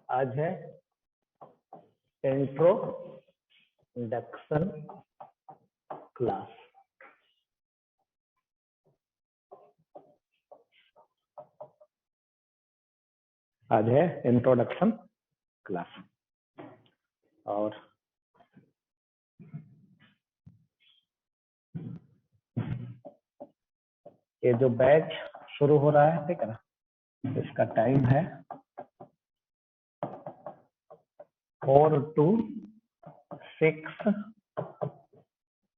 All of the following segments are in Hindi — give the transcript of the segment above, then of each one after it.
आज है इंट्रोडक्शन क्लास। आज है इंट्रोडक्शन क्लास और ये जो बैच शुरू हो रहा है, ठीक है ना, इसका टाइम है 4 to 6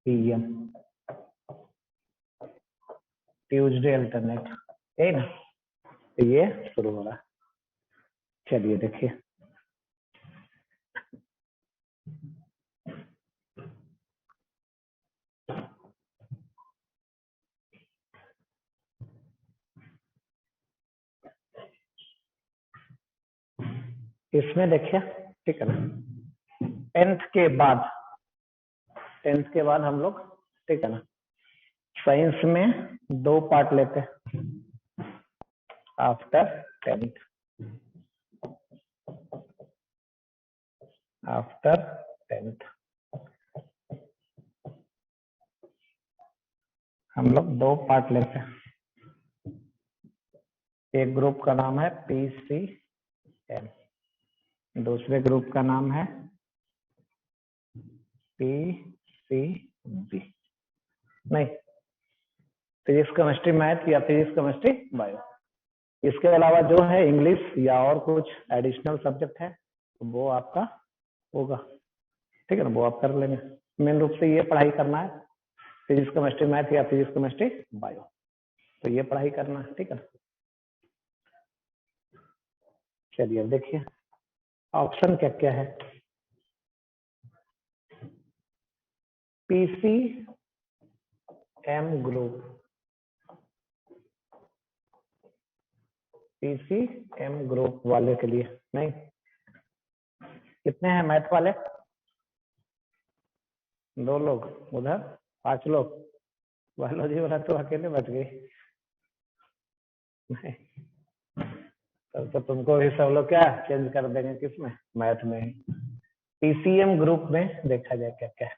PM ट्यूसडे अल्टरनेट, है ना। तो ये शुरू हो रहा है। चलिए देखिए, इसमें देखिए, ठीक है ना, 10th के बाद हम लोग, ठीक है ना, साइंस में 2 पार्ट लेते हैं आफ्टर 10th। आफ्टर 10th हम लोग 2 पार्ट लेते हैं। एक ग्रुप का नाम है PCM, दूसरे ग्रुप का नाम है PCB। नहीं, फिजिक्स केमिस्ट्री मैथ या फिजिक्स केमिस्ट्री बायो। इसके अलावा जो है इंग्लिश या और कुछ एडिशनल सब्जेक्ट है तो वो आपका होगा, ठीक है ना, वो आप कर लेंगे। मेन रूप से ये पढ़ाई करना है, फिजिक्स केमिस्ट्री मैथ या फिजिक्स केमिस्ट्री बायो, तो ये पढ़ाई करना है, ठीक है ना। चलिए अब देखिए ऑप्शन क्या क्या है। PCM ग्रुप, PCM ग्रुप वाले के लिए नहीं, कितने हैं मैथ वाले? 2 लोग, उधर 5 लोग। बायोलॉजी वाला तो अकेले बच गई। नहीं, तो तुमको भी सब लोग क्या चेंज कर देंगे, किसमें? मैथ में। PCM ग्रुप में देखा जाए क्या क्या है।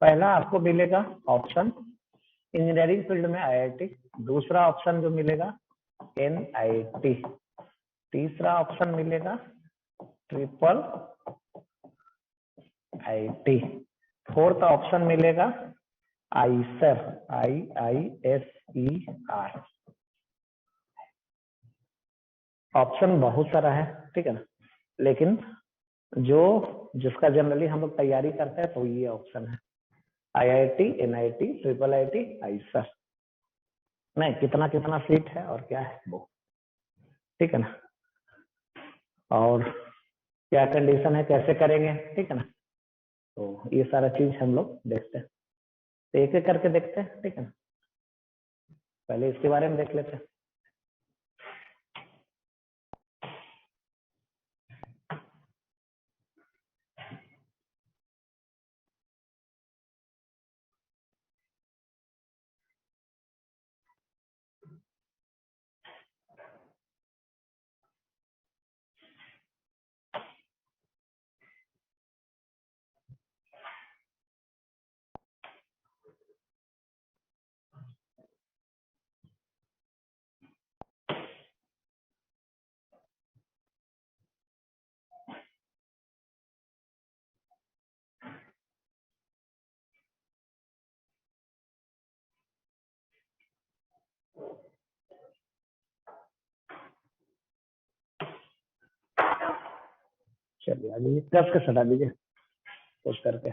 पहला आपको मिलेगा ऑप्शन इंजीनियरिंग फील्ड में IIT, दूसरा ऑप्शन जो मिलेगा NIT, तीसरा ऑप्शन मिलेगा ट्रिपल IT, फोर्थ ऑप्शन मिलेगा आईसर, IISER। ऑप्शन बहुत सारा है, ठीक है ना, लेकिन जो जिसका जनरली हम लोग तैयारी करते हैं तो ये ऑप्शन है IIT, NIT, triple IT, Eicher. नहीं, कितना कितना सीट है और क्या है वो, ठीक है ना, और क्या कंडीशन है, कैसे करेंगे, ठीक है ना। तो ये सारा चीज हम लोग देखते हैं, तो एक एक करके देखते हैं, ठीक है ना। पहले इसके बारे में देख लेते हैं। चलिए अभी कब के सटा दीजिए कुछ करके।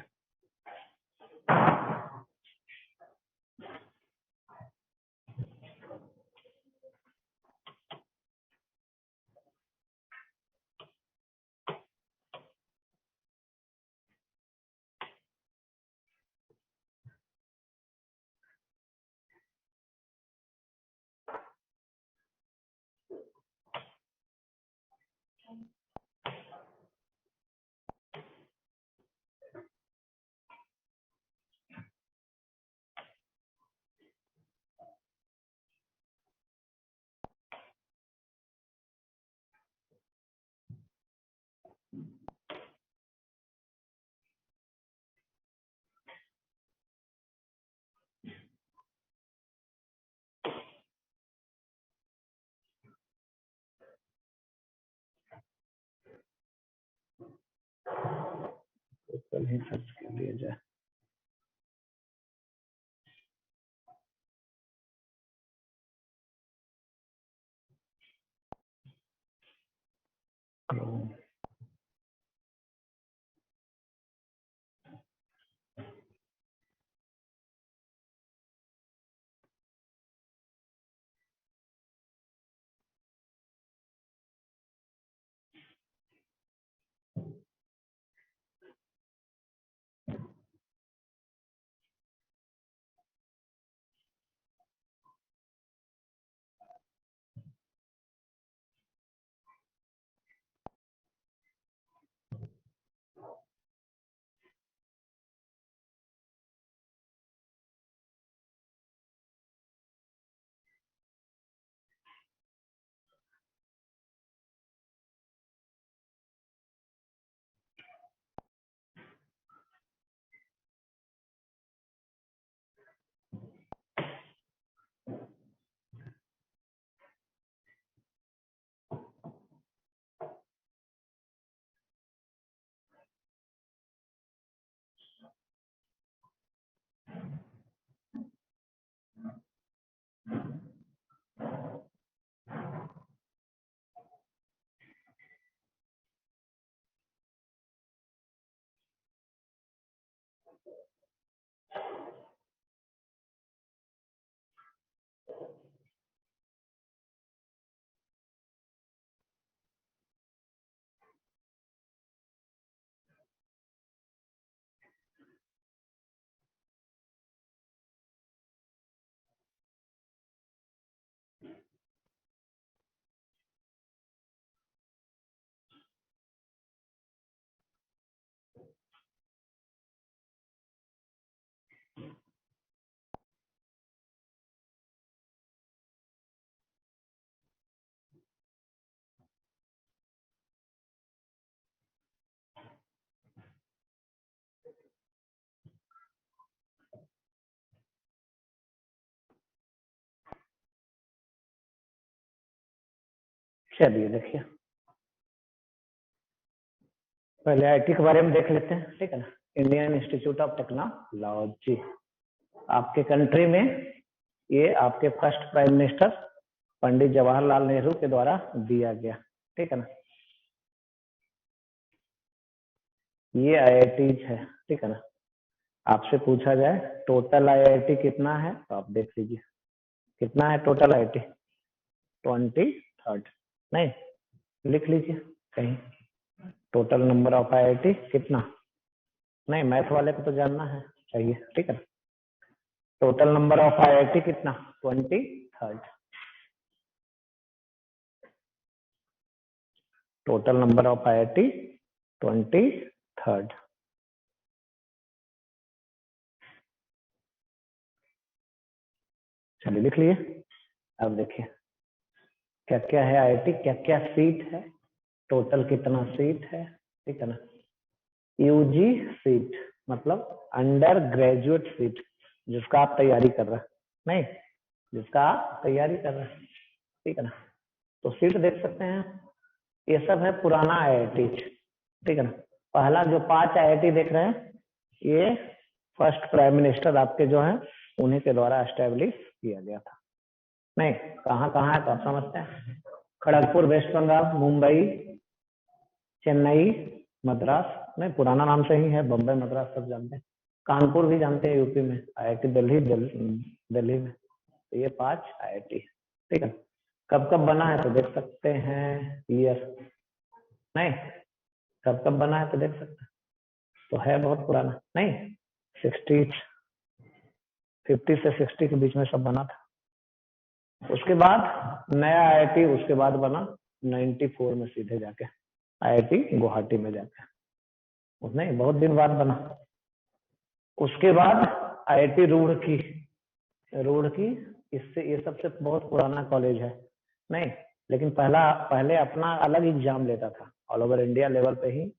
तो कल ही सर्च कर लिया जाए। चलिए देखिए, पहले आईटी के बारे में देख लेते हैं, ठीक है ना। इंडियन इंस्टीट्यूट ऑफ टेक्नोलॉजी आपके कंट्री में, ये आपके first prime minister Pandit Jawaharlal Nehru के द्वारा दिया गया, ठीक है ना। ये आईआईटीज है, ठीक है ना। आपसे पूछा जाए टोटल आईआईटी कितना है, तो आप देख लीजिए कितना है टोटल आईआईटी, 23rd। नहीं, लिख लीजिए कहीं, टोटल नंबर ऑफ आईआईटी कितना। नहीं, मैथ वाले को तो जानना है चाहिए, ठीक है। टोटल नंबर ऑफ आईआईटी कितना, 23rd। Total number of IIT 23rd। चलिए लिख लिए। अब देखिए क्या क्या है आईआईटी, क्या क्या सीट है, टोटल कितना सीट है, ठीक है ना। यूजी सीट मतलब अंडर ग्रेजुएट सीट, जिसका आप तैयारी कर रहे हैं, नहीं जिसका आप तैयारी कर रहे हैं, ठीक है ना। तो सीट देख सकते हैं, ये सब है पुराना आईआईटी, ठीक है ना। पहला जो 5 आईआईटी देख रहे हैं, ये फर्स्ट प्राइम मिनिस्टर आपके जो है उन्हीं के द्वारा एस्टेब्लिश किया गया था। नहीं, कहाँ कहाँ है तो आप समझते हैं, खड़गपुर वेस्ट बंगाल, मुंबई, चेन्नई, मद्रास, नहीं पुराना नाम से ही है, बम्बई मद्रास सब जानते हैं, कानपुर भी जानते हैं यूपी में, आईआईटी दिल्ली दिल्ली में। तो ये 5 आईआईटी, ठीक है। कब कब बना है तो देख सकते हैं ईयर, नहीं कब कब बना है तो देख सकते हैं, तो है बहुत पुराना, नहीं 50 से 60 के बीच में सब बना था। उसके बाद नया आईआईटी उसके बाद बना 94 में सीधे जाके आईआईटी गुवाहाटी में जाके, उसने बहुत दिन बाद बना। उसके बाद आईआईटी रुड़की, इससे ये सबसे बहुत पुराना कॉलेज है, नहीं लेकिन पहले अपना अलग एग्जाम लेता था, ऑल ओवर इंडिया लेवल पे ही,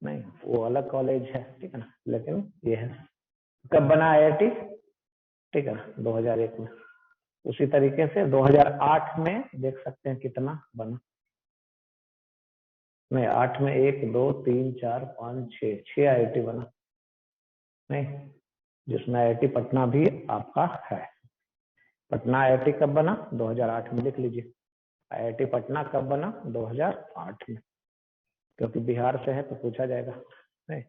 नहीं वो अलग कॉलेज है, ठीक है ना। लेकिन ये है, कब बना आईआईटी, ठीक है ना, 2001 में। उसी तरीके से 2008 में देख सकते हैं कितना बना, नहीं, 8 में 1 2 3 4 5 6 IIT बना नहीं, जिसमें IIT पटना भी आपका है। पटना IIT कब बना? 2008 में, लिख लीजिए। IIT पटना कब बना? 2008 में, क्योंकि बिहार से है तो पूछा जाएगा नहीं।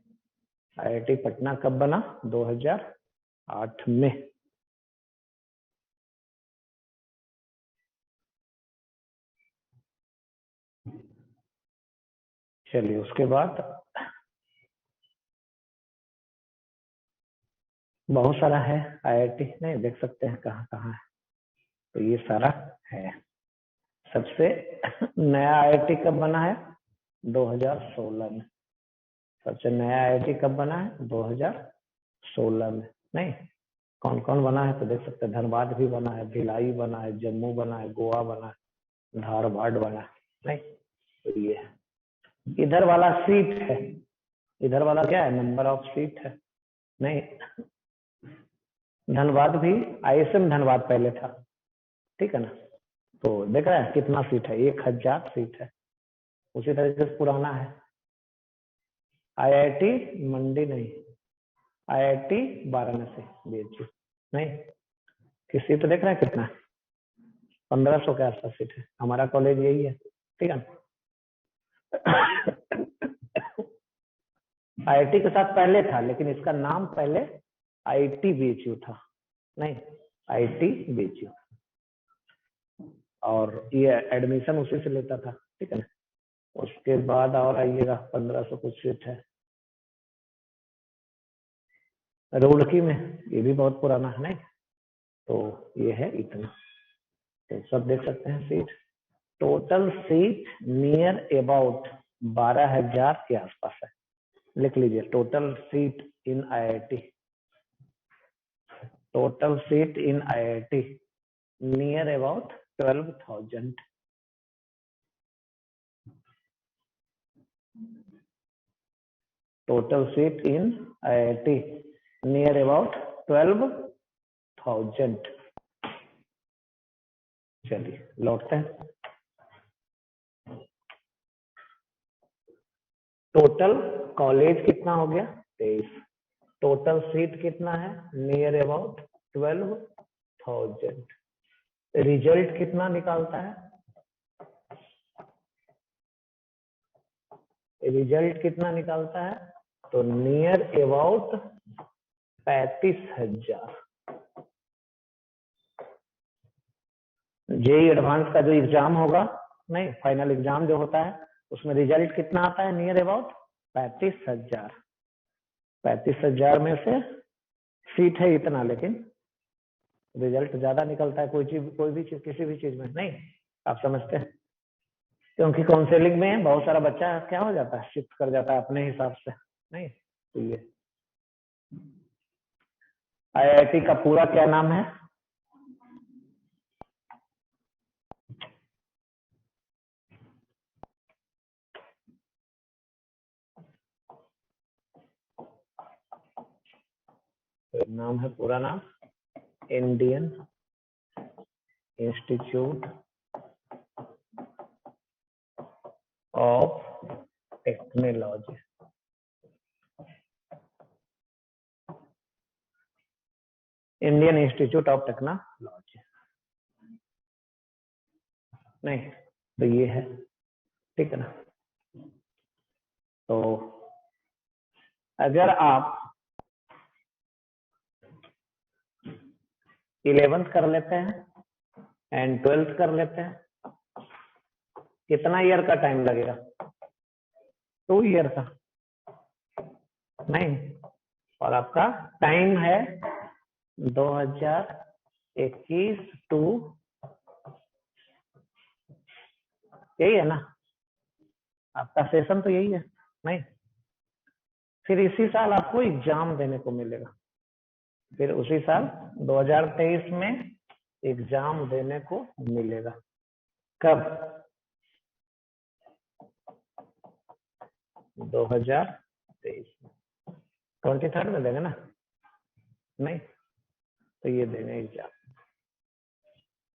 IIT पटना कब बना? 2008 में। चलिए, उसके बाद बहुत सारा है IIT, नहीं देख सकते हैं कहाँ कहाँ है, तो ये सारा है। सबसे नया IIT कब बना है? 2016 में। सबसे नया IIT कब बना है? 2016 में। नहीं, कौन कौन बना है तो देख सकते हैं। धनबाद भी बना है, भिलाई बना है, जम्मू बना है, गोवा बना है, धारवाड़ बना है। नहीं, तो ये है। इधर वाला सीट है, इधर वाला क्या है? नंबर ऑफ सीट है। नहीं, धनबाद भी ISM धनबाद पहले था, ठीक है ना। तो देख रहे हैं कितना सीट है? 1000 सीट है। उसी तरीके से पुराना है IIT मंडी नहीं, IIT वाराणसी BHU नहीं। कि सीट देख रहे हैं कितना है? 1500 के आसपास सीट है। हमारा कॉलेज यही है, ठीक है ना। IIT के साथ पहले था, लेकिन इसका नाम पहले IIT BHU था। नहीं, IIT BHU, और ये एडमिशन उसी से लेता था, ठीक है ना। उसके बाद और आइएगा, 1500 कुछ सीट है रुड़की में, ये भी बहुत पुराना है। नहीं, तो ये है इतना, तो सब देख सकते हैं seat. Total seat near about 12,000 के आसपास है। लिख लीजिए, total seat in IIT, total seat in IIT near about 12,000। Total seat in IIT near about 12,000। चलिए लौटते हैं। टोटल कॉलेज कितना हो गया? 23। टोटल सीट कितना है? Near about 12,000। रिजल्ट कितना निकालता है? रिजल्ट कितना निकालता है? तो नियर अबाउट 35,000। जेई एडवांस का जो एग्जाम होगा, नहीं फाइनल एग्जाम जो होता है, उसमें रिजल्ट कितना आता है? Near about 35,000। 35,000 में से सीट है इतना, लेकिन रिजल्ट ज्यादा निकलता है कोई चीज, कोई भी चीज, किसी भी चीज में। नहीं, आप समझते हैं, क्योंकि काउंसलिंग में बहुत सारा बच्चा क्या हो जाता है, शिफ्ट कर जाता है अपने हिसाब से। नहीं, तो ये IIT का पूरा क्या नाम है? नाम है, पूरा नाम Indian institute of technology. Indian institute of technology. नहीं, तो ये है, ठीक है ना। तो अगर आप 11th कर लेते हैं एंड 12th कर लेते हैं, कितना ईयर का टाइम लगेगा? 2 ईयर का। नहीं, और आपका टाइम है 2021 टू, यही है ना आपका सेशन, तो यही है। नहीं, फिर इसी साल आपको एग्जाम देने को मिलेगा, फिर उसी साल 2023 में एग्जाम देने को मिलेगा। कब? 2023 में, 23rd में देंगे ना। नहीं, तो ये देने एग्जाम,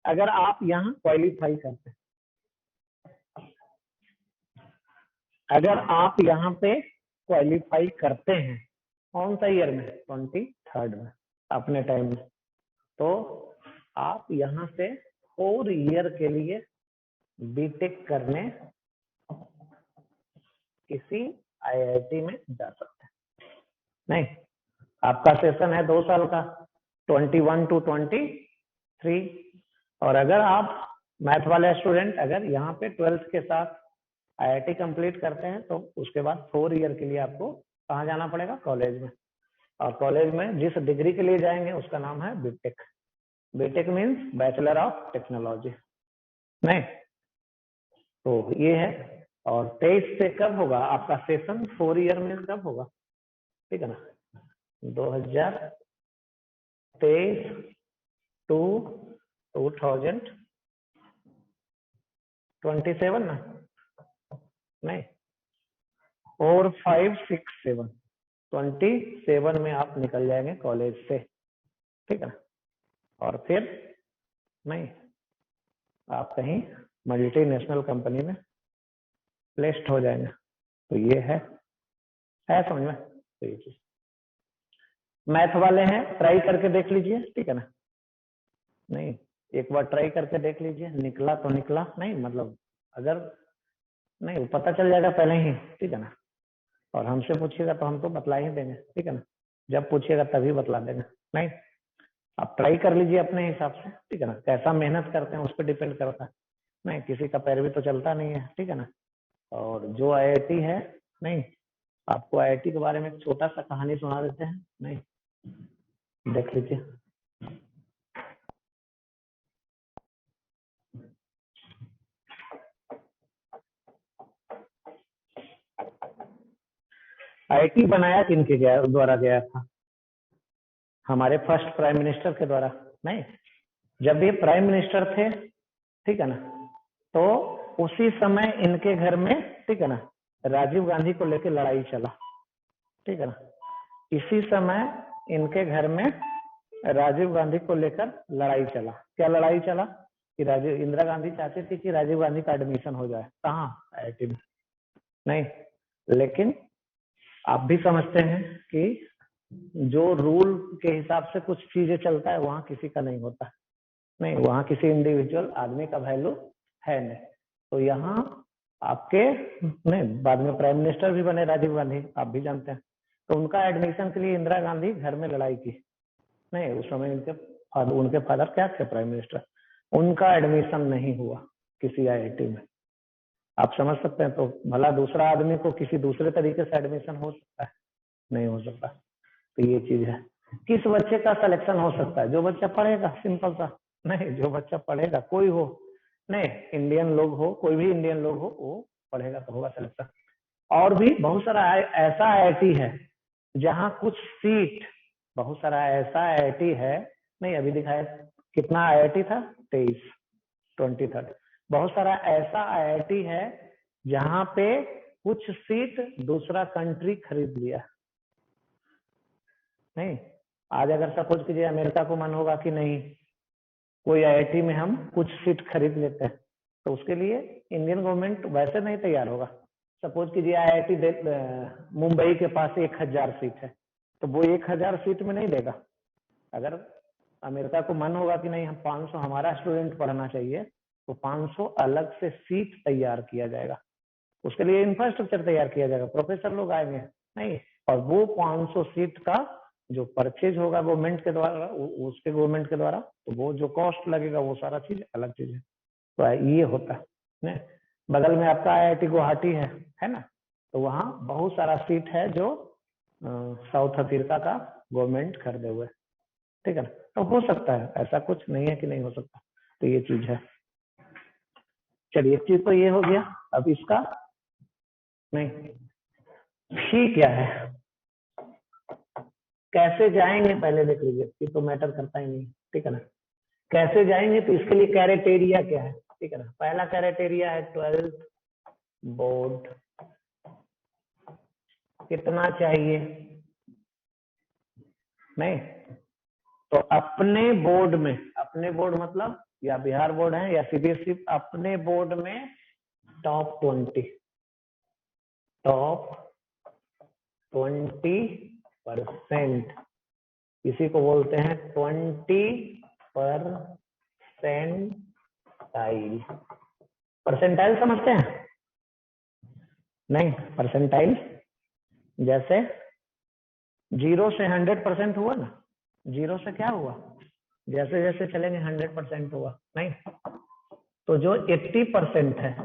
अगर आप यहाँ क्वालिफाई करते हैं, अगर आप यहाँ पे क्वालिफाई करते हैं कौन सा ईयर में, 23rd में अपने टाइम में, तो आप यहाँ से 4 ईयर के लिए बीटेक करने किसी आईआईटी में जा सकते हैं। नहीं, आपका सेशन है 2 साल का, 21 to 23। और अगर आप मैथ वाले स्टूडेंट अगर यहाँ पे 12th के साथ आईआईटी कंप्लीट करते हैं तो उसके बाद 4 ईयर के लिए आपको कहाँ जाना पड़ेगा, कॉलेज में। और कॉलेज में जिस डिग्री के लिए जाएंगे उसका नाम है B Tech. B Tech means bachelor of technology. नहीं, तो ये है। और 23 से कब होगा आपका सेशन, 4 ईयर में कब होगा, ठीक है ना, 2023 to 2027 ना, नहीं 4 5 6 7 27 में आप निकल जाएंगे कॉलेज से, ठीक है ना। और फिर नहीं, आप कहीं मल्टीनेशनल कंपनी में प्लेस्ड हो जाएंगे। तो ये है समझ में। तो ये चीज मैथ वाले हैं, ट्राई करके देख लीजिए, ठीक है ना। नहीं, एक बार ट्राई करके देख लीजिए, निकला तो निकला, नहीं मतलब अगर नहीं पता चल जाएगा पहले ही, ठीक है ना। और हमसे पूछिएगा तो हम तो बतला ही देंगे, ठीक है ना, जब पूछिएगा तभी बतला देंगे। नहीं, आप ट्राई कर लीजिए अपने हिसाब से, ठीक है ना, कैसा मेहनत करते हैं उस पर डिपेंड करता है। नहीं, किसी का पैर भी तो चलता नहीं है, ठीक है ना। और जो आईआईटी है, नहीं आपको आईआईटी के बारे में एक छोटा सा कहानी सुना देते हैं, नहीं देख लीजिए। आईआईटी बनाया किनके द्वारा गया था, हमारे फर्स्ट प्राइम मिनिस्टर के द्वारा। नहीं, जब ये प्राइम मिनिस्टर थे, ठीक है ना, तो उसी समय इनके घर में, ठीक है ना, राजीव गांधी को लेकर लड़ाई चला, ठीक है ना। इसी समय इनके घर में राजीव गांधी को लेकर लड़ाई चला। क्या लड़ाई चला कि राजीव इंदिरा गांधी चाहती थी कि राजीव गांधी का एडमिशन हो जाए, कहाँ, आईआईटी में। नहीं, लेकिन आप भी समझते हैं कि जो रूल के हिसाब से कुछ चीजें चलता है वहां किसी का नहीं होता। नहीं, वहां किसी इंडिविजुअल आदमी का वैल्यू है नहीं। तो यहाँ आपके नहीं, बाद में प्राइम मिनिस्टर भी बने राजीव गांधी, आप भी जानते हैं। तो उनका एडमिशन के लिए इंदिरा गांधी घर में लड़ाई की। नहीं, उस समय उनके फादर क्या थे, प्राइम मिनिस्टर, उनका एडमिशन नहीं हुआ किसी आईआईटी में। आप समझ सकते हैं। तो भला दूसरा आदमी को किसी दूसरे तरीके से एडमिशन हो सकता है, नहीं हो सकता। तो ये चीज है। किस बच्चे का सिलेक्शन हो सकता है, जो बच्चा पढ़ेगा, सिंपल सा। नहीं, जो बच्चा पढ़ेगा, कोई हो, नहीं इंडियन लोग हो, कोई भी इंडियन लोग हो, वो पढ़ेगा तो होगा सिलेक्शन। और भी बहुत सारा ऐसा आईआईटी है जहाँ कुछ सीट, बहुत सारा ऐसा आईआईटी है, नहीं अभी दिखाया कितना आईआईटी था, 23 बहुत सारा ऐसा आईआईटी है जहाँ पे कुछ सीट दूसरा कंट्री खरीद लिया। नहीं, आज अगर सपोज कीजिए अमेरिका को मन होगा कि नहीं कोई आईआईटी में हम कुछ सीट खरीद लेते हैं, तो उसके लिए इंडियन गवर्नमेंट वैसे नहीं तैयार होगा। सपोज कीजिए आईआईटी मुंबई के पास 1000 सीट है, तो वो 1000 सीट में नहीं देगा। अगर अमेरिका को मन होगा कि नहीं हम 500 हमारा स्टूडेंट पढ़ना चाहिए, तो 500 अलग से सीट तैयार किया जाएगा। उसके लिए इंफ्रास्ट्रक्चर तैयार किया जाएगा, प्रोफेसर लोग आएंगे, नहीं, और वो 500 सीट का जो परचेज होगा गवर्नमेंट के द्वारा, उसके गवर्नमेंट के द्वारा, तो वो जो कॉस्ट लगेगा वो सारा चीज अलग चीज है। तो ये होता है। बगल में आपका आईआईटी गुवाहाटी है ना, तो वहाँ बहुत सारा सीट है जो साउथ अफ्रीका का गवर्नमेंट खरीदे हुए, ठीक है ना। तो हो सकता है, ऐसा कुछ नहीं है कि नहीं हो सकता। तो ये चीज है। चलिए, एक चीज तो ये हो गया। अब इसका नहीं, फी क्या है, कैसे जाएंगे पहले देख लीजिए, ये तो मैटर करता ही नहीं, ठीक है ना। कैसे जाएंगे, तो इसके लिए क्राइटेरिया क्या है, ठीक है ना। पहला क्राइटेरिया है 12th बोर्ड कितना चाहिए। नहीं, तो अपने बोर्ड मतलब या बिहार बोर्ड है या सीबीएसई, अपने बोर्ड में टॉप 20, टॉप 20%, इसी को बोलते हैं 20%। परसेंटाइल समझते हैं? नहीं, परसेंटाइल जैसे 0 से 100% हुआ ना, 0 से क्या हुआ, जैसे जैसे चलेंगे 100% हुआ नहीं, तो जो 80% है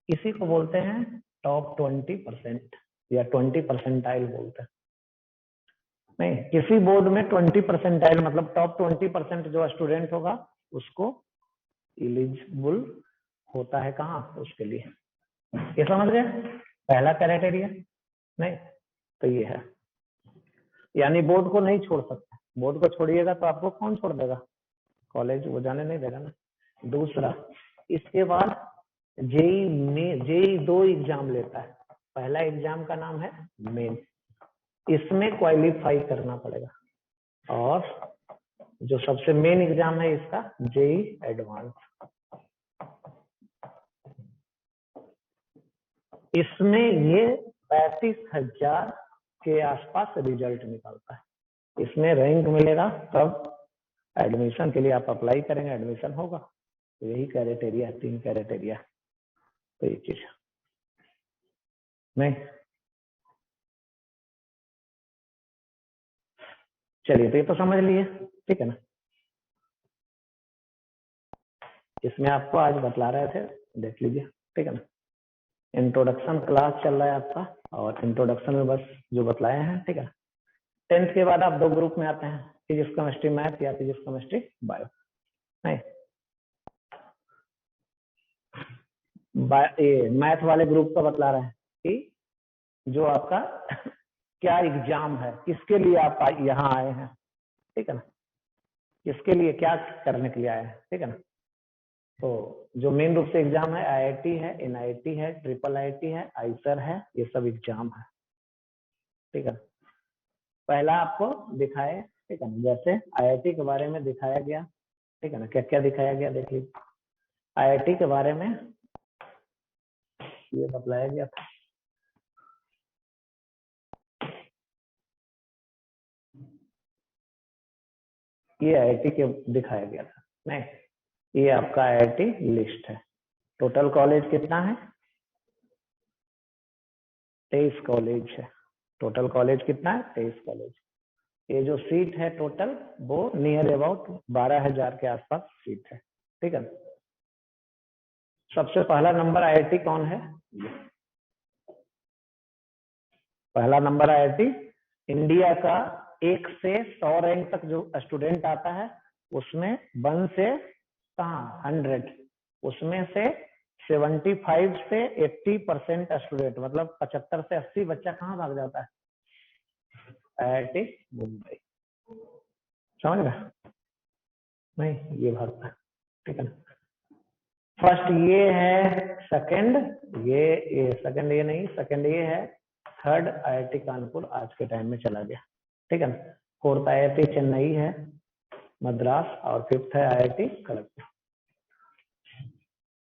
इसी को बोलते हैं टॉप 20% या 20% बोलते हैं। नहीं, किसी बोर्ड में 20% मतलब टॉप 20% जो स्टूडेंट होगा उसको एलिजिबल होता है कहाँ, उसके लिए। ये समझ गए पहला क्राइटेरिया? नहीं, तो ये है, यानी बोर्ड को नहीं छोड़ सकते। बोर्ड को छोड़िएगा तो आपको कौन छोड़ देगा? कॉलेज वो जाने नहीं देगा ना। दूसरा, इसके बाद जेई 2 एग्जाम लेता है। पहला एग्जाम का नाम है मेन, इसमें क्वालिफाई करना पड़ेगा, और जो सबसे मेन एग्जाम है इसका जेई एडवांस। इसमें ये 35,000 के आसपास रिजल्ट निकलता है। इसमें रैंक मिलेगा तब एडमिशन के लिए आप अप्लाई करेंगे, एडमिशन होगा। तो यही क्राइटेरिया, 3 क्राइटेरिया, तो ये चीज नहीं। चलिए, तो ये तो समझ लिए, ठीक है ना। इसमें आपको आज बतला रहे थे, देख लीजिए, ठीक है ना। इंट्रोडक्शन क्लास चल रहा है आपका, और इंट्रोडक्शन में बस जो बतलाए हैं, ठीक है। 10th के बाद आप 2 ग्रुप में आते हैं, फिजिक्स केमिस्ट्री मैथ या फिजिक्स केमिस्ट्री बायो। नहीं, मैथ वाले ग्रुप का बतला रहे हैं कि जो आपका क्या एग्जाम है, किसके लिए आप यहाँ आए हैं, ठीक है ना, किसके लिए क्या करने के लिए आए हैं, ठीक है ना। तो जो मेन रूप से एग्जाम है, आईआईटी है, एनआईटी है, ट्रिपल आईटी है, आईसर है, ये सब एग्जाम है, ठीक है। पहला आपको दिखाए, ठीक है ना, जैसे आईआईटी के बारे में दिखाया गया, ठीक है ना। क्या क्या दिखाया गया देख लीजिए। आईआईटी के बारे में ये बतलाया गया था, ये आईआईटी के दिखाया गया था। नहीं, ये आपका आईआईटी लिस्ट है। टोटल कॉलेज कितना है? 23 कॉलेज है। टोटल कॉलेज कितना है? 23 कॉलेज। ये जो सीट है टोटल, वो नियर अबाउट 12,000 के आसपास सीट है, ठीक है। सबसे पहला नंबर आईआईटी कौन है? पहला नंबर आईआईटी। इंडिया का 1 से 100 रैंक तक जो स्टूडेंट आता है, उसमें 1 से कहाँ 100, उसमें से 75 से 80% स्टूडेंट, मतलब 75 से 80 बच्चा कहाँ भाग जाता है? आईआईटी मुंबई। समझ रहे? नहीं, ये भागता है, ठीक है ना। फर्स्ट ये है, सेकंड ये सेकंड ये नहीं, सेकंड ये है, थर्ड आईआईटी कानपुर आज के टाइम में चला गया, ठीक है ना। फोर्थ आईआईटी चेन्नई है, मद्रास, और फिफ्थ है आईआईटी खड़गपुर।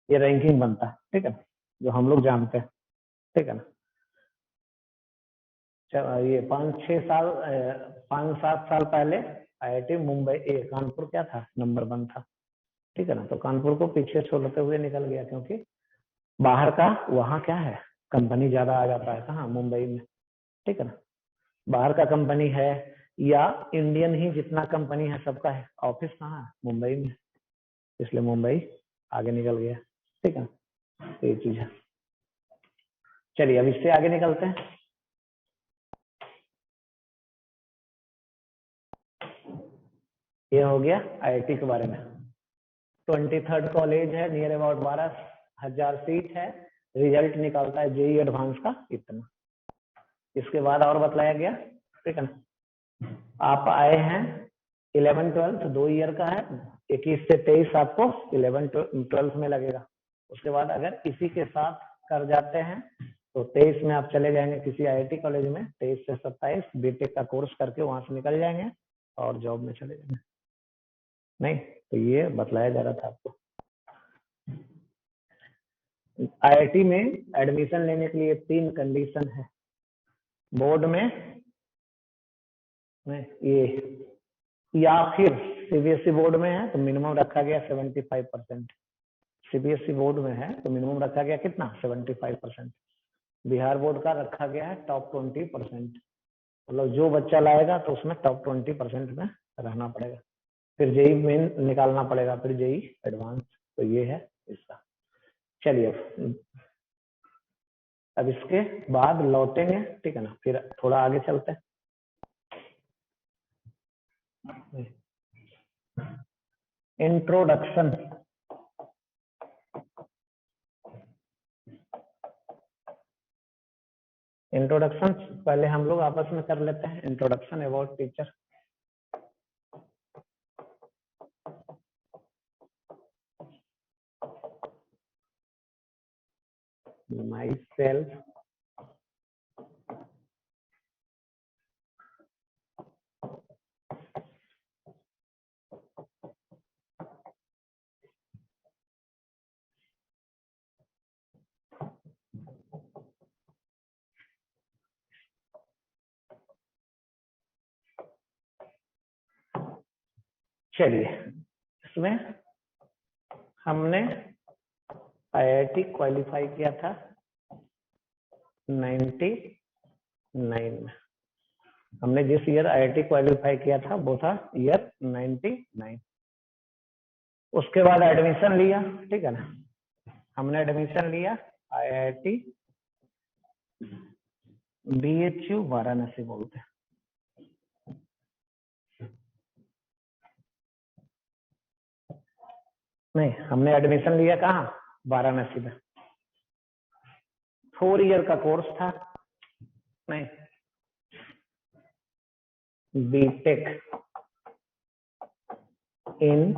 ये रैंकिंग बनता है, ठीक है ना, जो हम लोग जानते हैं, ठीक है ना। ये 5-7 साल पहले आईआईटी मुंबई कानपुर क्या था, नंबर 1 था, ठीक है ना। तो कानपुर को पीछे छोड़ते हुए निकल गया, क्योंकि बाहर का वहाँ क्या है, कंपनी ज्यादा आ जाता है कहाँ, मुंबई में, ठीक है ना। बाहर का कंपनी है या इंडियन ही जितना कंपनी है सबका है ऑफिस कहाँ है, मुंबई में, इसलिए मुंबई आगे निकल गया, ठीक है। तो ये चीज है। चलिए, अब इससे आगे निकलते हैं। ये हो गया आईआईटी के बारे में। 23rd कॉलेज है, नियर अबाउट 12,000 सीट है, रिजल्ट निकलता है जेई एडवांस का इतना। इसके बाद और बतलाया गया, ठीक है ना। आप आए हैं 11-12 2 ईयर का है, 21 से 23 आपको 11-12 में लगेगा। उसके बाद अगर इसी के साथ कर जाते हैं तो 23 में आप चले जाएंगे किसी आईआईटी कॉलेज में, 23 से 27 बीटेक का कोर्स करके वहां से निकल जाएंगे और जॉब में चले जाएंगे। नहीं, तो ये बतलाया जा रहा था आपको। आईआईटी में एडमिशन लेने के लिए 3 कंडीशन है, बोर्ड में ये, या फिर सीबीएसई बोर्ड में है तो मिनिमम रखा गया 75%। सीबीएसई बोर्ड में है तो मिनिमम रखा गया कितना, 75%। बिहार बोर्ड का रखा गया है टॉप 20%। मतलब जो बच्चा लाएगा तो उसमें टॉप 20% में रहना पड़ेगा। फिर जेई मेन निकालना पड़ेगा, फिर जेई एडवांस। तो ये है इसका। चलिए अब इसके बाद लौटेंगे, ठीक है ना, फिर थोड़ा आगे चलते हैं। इंट्रोडक्शन। इंट्रोडक्शन पहले हम लोग आपस में कर लेते हैं। Introduction about teacher. My self, चलिए इसमें हमने आईआईटी क्वालिफाई किया था 99 में। हमने जिस ईयर आईआईटी क्वालिफाई किया था वो था ईयर 99। उसके बाद एडमिशन लिया, ठीक है ना, हमने एडमिशन लिया आईआईटी बीएचयू वाराणसी बोलते हैं। नहीं, हमने एडमिशन लिया कहाँ, वाराणसी में। 4 ईयर का कोर्स था। नहीं, बीटेक इन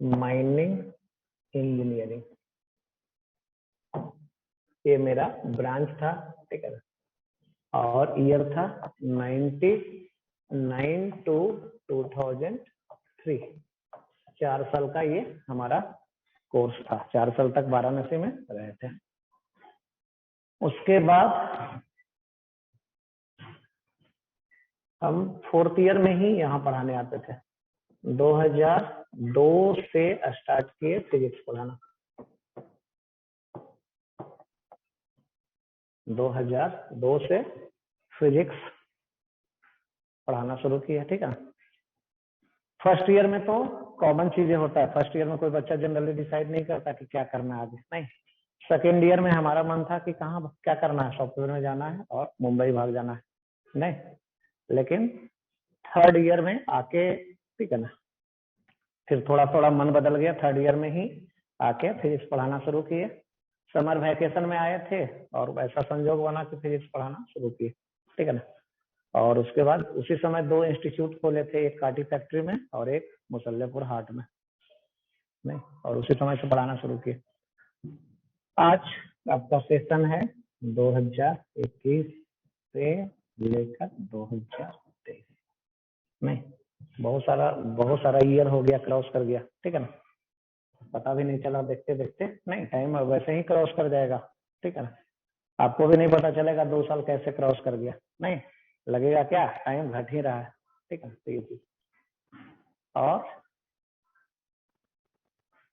माइनिंग इंजीनियरिंग, ये मेरा ब्रांच था, ठीक है ना। और ईयर था 99 to 2003। 4 साल का ये हमारा कोर्स था। 4 साल तक वाराणसी में रहे थे। उसके बाद हम 4th ईयर में ही यहाँ पढ़ाने आते थे। 2002 से स्टार्ट किए फिजिक्स पढ़ाना। 2002 से फिजिक्स पढ़ाना शुरू किया, ठीक है। फर्स्ट ईयर में तो कॉमन चीजें होता है। फर्स्ट ईयर में कोई बच्चा जनरली डिसाइड नहीं करता कि क्या करना है आगे, नहीं। सेकेंड ईयर में हमारा मन था कि कहाँ क्या करना है, सॉफ्टवेयर में जाना है और मुंबई भाग जाना है, नहीं। लेकिन थर्ड ईयर में आके, ठीक है ना, फिर थोड़ा थोड़ा मन बदल गया। थर्ड ईयर में ही आके फिजिक्स पढ़ाना शुरू किए। समर वैकेशन में आए थे और ऐसा संजोग बना कि फिजिक्स पढ़ाना शुरू किए, ठीक है ना। और उसके बाद उसी समय 2 इंस्टीट्यूट खोले थे, एक काटी फैक्ट्री में और एक मुसल्लेपुर हाट में, नहीं। और उसी समय से पढ़ाना शुरू किए। आज आपका सेशन है 2021 से लेकर 2023, नहीं। बहुत सारा ईयर हो गया, क्रॉस कर गया, ठीक है ना। पता भी नहीं चला देखते देखते, नहीं। टाइम वैसे ही क्रॉस कर जाएगा, ठीक है ना। आपको भी नहीं पता चलेगा 2 साल कैसे क्रॉस कर गया, नहीं। लगेगा क्या, टाइम घट ही रहा है, ठीक है। तो ये चीज। और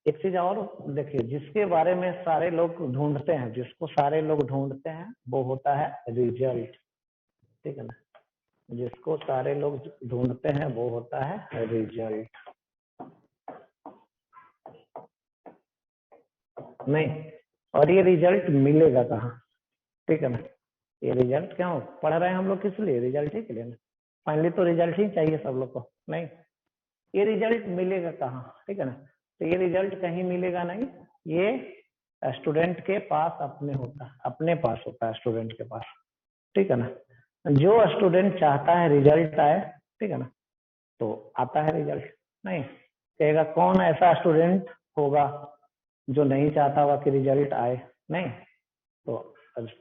एक चीज और देखिए, जिसके बारे में सारे लोग ढूंढते हैं, जिसको सारे लोग ढूंढते हैं, वो होता है रिजल्ट, ठीक है ना। जिसको सारे लोग ढूंढते हैं वो होता है रिजल्ट, नहीं। और ये रिजल्ट मिलेगा कहाँ, ठीक है ना। ये रिजल्ट क्यों पढ़ रहे हैं हम लोग, किस लिए, रिजल्ट ही के लिए ना। फाइनली तो रिजल्ट ही चाहिए सब लोग को, नहीं। ये रिजल्ट मिलेगा कहाँ, ठीक है ना। तो ये रिजल्ट कहीं मिलेगा नहीं, ये स्टूडेंट के पास अपने पास होता है, स्टूडेंट के पास, ठीक है ना। जो स्टूडेंट चाहता है रिजल्ट आए, ठीक है ना, तो आता है रिजल्ट, नहीं। कहेगा कौन ऐसा स्टूडेंट होगा जो नहीं चाहता हुआ कि रिजल्ट आए, नहीं। तो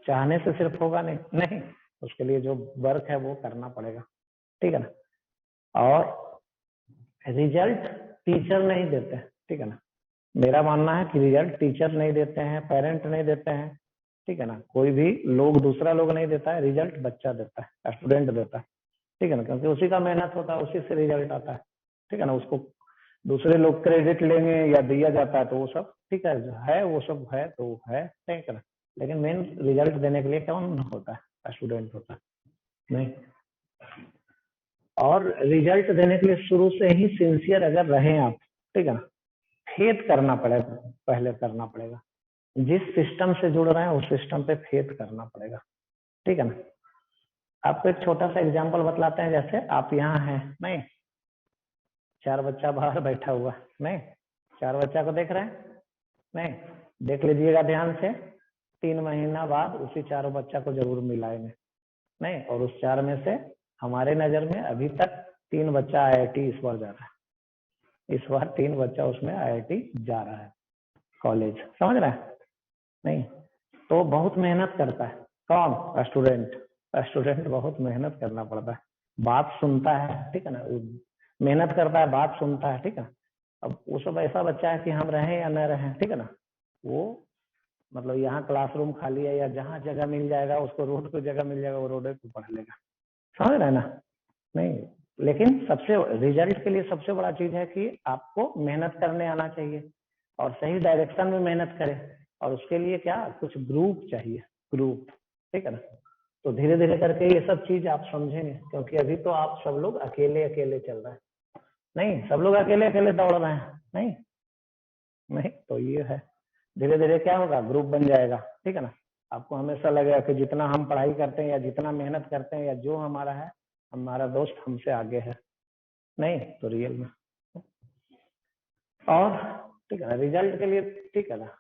चाहने से सिर्फ होगा नहीं, नहीं। उसके लिए जो वर्क है वो करना पड़ेगा, ठीक है ना। और रिजल्ट टीचर नहीं देते, ठीक है ना। मेरा मानना है कि रिजल्ट टीचर नहीं देते हैं, पेरेंट नहीं देते हैं, ठीक है ना। कोई भी लोग, दूसरा लोग नहीं देता है रिजल्ट, बच्चा देता है, स्टूडेंट देता है, ठीक है ना, क्योंकि उसी का मेहनत होता है, उसी से रिजल्ट आता है, ठीक है ना। उसको दूसरे लोग क्रेडिट लेंगे या दिया जाता है तो वो सब ठीक है वो सब है तो है, ठीक है ना। लेकिन मेन रिजल्ट देने के लिए कौन होता है? स्टूडेंट होता है, नहीं। और रिजल्ट देने के लिए शुरू से ही सिंसियर अगर रहे आप, ठीक है ना, फेथ करना पड़ेगा, पहले करना पड़ेगा। जिस सिस्टम से जुड़ रहे हैं उस सिस्टम पे फेथ करना पड़ेगा, ठीक है ना। आपको एक छोटा सा एग्जांपल बतलाते हैं। जैसे आप यहाँ हैं, नहीं, 4 बच्चा बाहर बैठा हुआ, नहीं, 4 बच्चा को देख रहे हैं, नहीं, देख लीजिएगा ध्यान से। 3 महीना बाद उसी 4 बच्चा को जरूर मिलाएंगे, नहीं, और उस 4 में से हमारे नजर में अभी तक 3 बच्चा IIT इस बार जा रहा है, इस बार 3 बच्चा उसमें IIT जा रहा है, कॉलेज, समझ रहे हैं, नहीं। तो बहुत मेहनत करता है कौन? स्टूडेंट। स्टूडेंट बहुत मेहनत करना पड़ता है, बात सुनता है, ठीक है ना, मेहनत करता है, बात सुनता है, ठीक है। अब वो सब ऐसा बच्चा है कि हम रहें या न रहें, ठीक है ना, वो मतलब यहाँ क्लासरूम खाली है या जहाँ जगह मिल जाएगा उसको, रोड पे जगह मिल जाएगा, वो रोड पे पढ़ लेगा, समझ रहे हैं ना, नहीं। लेकिन सबसे रिजल्ट के लिए सबसे बड़ा चीज है कि आपको मेहनत करने आना चाहिए और सही डायरेक्शन में मेहनत करें। और उसके लिए क्या, कुछ ग्रुप चाहिए, ग्रुप, ठीक है ना। तो धीरे धीरे करके ये सब चीज आप समझेंगे, क्योंकि अभी तो आप सब लोग अकेले अकेले चल रहे हैं, नहीं, सब लोग अकेले अकेले दौड़ रहे हैं, नहीं, नहीं। तो ये है, धीरे धीरे क्या होगा, ग्रुप बन जाएगा, ठीक है ना। आपको हमेशा लगेगा कि जितना हम पढ़ाई करते हैं या जितना मेहनत करते हैं या जो हमारा है, हमारा दोस्त हमसे आगे है, नहीं, तो रियल में। और ठीक है ना, रिजल्ट के लिए, ठीक है ना,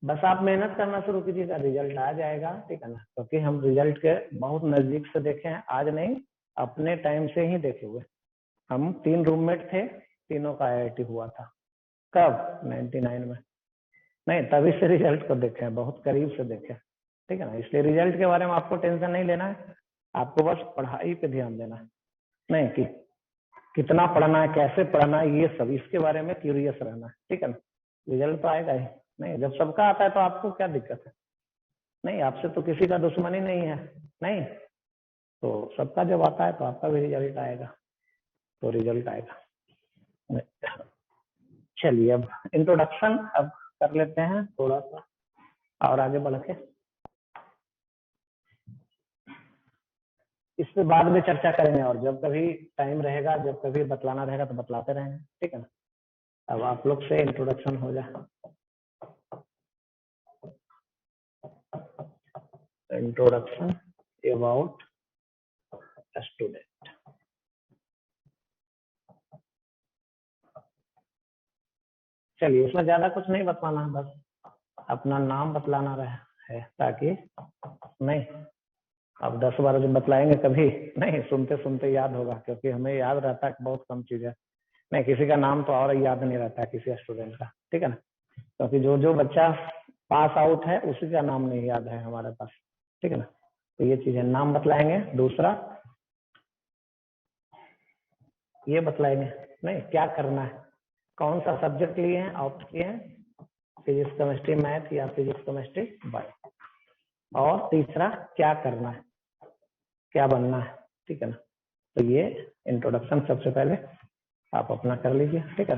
बस आप मेहनत करना शुरू कीजिएगा, रिजल्ट आ जाएगा, ठीक है ना। क्योंकि हम रिजल्ट के बहुत नजदीक से देखे हैं, आज नहीं, अपने टाइम से ही देखे हुए। हम 3 रूममेट थे, तीनों का IIT हुआ था, कब? 99 में, नहीं, तभी से रिजल्ट को देखे हैं, बहुत करीब से देखे, ठीक है ना। इसलिए रिजल्ट के बारे में आपको टेंशन नहीं लेना है, आपको बस पढ़ाई पे ध्यान देना है, नहीं, कि कितना पढ़ना है, कैसे पढ़ना है, ये सब इसके बारे में क्यूरियस रहना है, ठीक है ना। रिजल्ट तो आएगा ही, नहीं, जब सबका आता है तो आपको क्या दिक्कत है, नहीं, आपसे तो किसी का दुश्मनी नहीं है, नहीं, तो सबका जब आता है तो आपका भी रिजल्ट आएगा, तो रिजल्ट आएगा। चलिए अब इंट्रोडक्शन अब कर लेते हैं थोड़ा सा और आगे बढ़ के, इस पे बाद में चर्चा करेंगे और जब कभी टाइम रहेगा, जब कभी बतलाना रहेगा तो बतलाते रहेंगे, ठीक है ना। अब आप लोग से इंट्रोडक्शन हो जाए। Introduction about student. चलिए, इसमें ज्यादा कुछ नहीं बतलाना, बस अपना नाम बतलाना है, ताकि, नहीं, अब 10 बार जब बतलाएंगे कभी नहीं, सुनते सुनते याद होगा, क्योंकि हमें याद रहता है बहुत कम चीज है, नहीं, किसी का नाम तो और याद नहीं रहता है किसी स्टूडेंट का, ठीक है ना। क्योंकि जो जो बच्चा पास आउट है उसी का नाम नहीं याद है हमारे पास, ठीक है ना। तो ये चीज है, नाम बतलाएंगे। दूसरा ये बतलाएंगे, नहीं, क्या करना है, कौन सा सब्जेक्ट लिए हैं, ऑप्ट किए हैं, फिजिक्स केमिस्ट्री मैथ या फिजिक्स केमिस्ट्री बायो। और तीसरा क्या करना है, क्या बनना है, ठीक है ना। तो ये इंट्रोडक्शन सबसे पहले आप अपना कर लीजिए, ठीक है।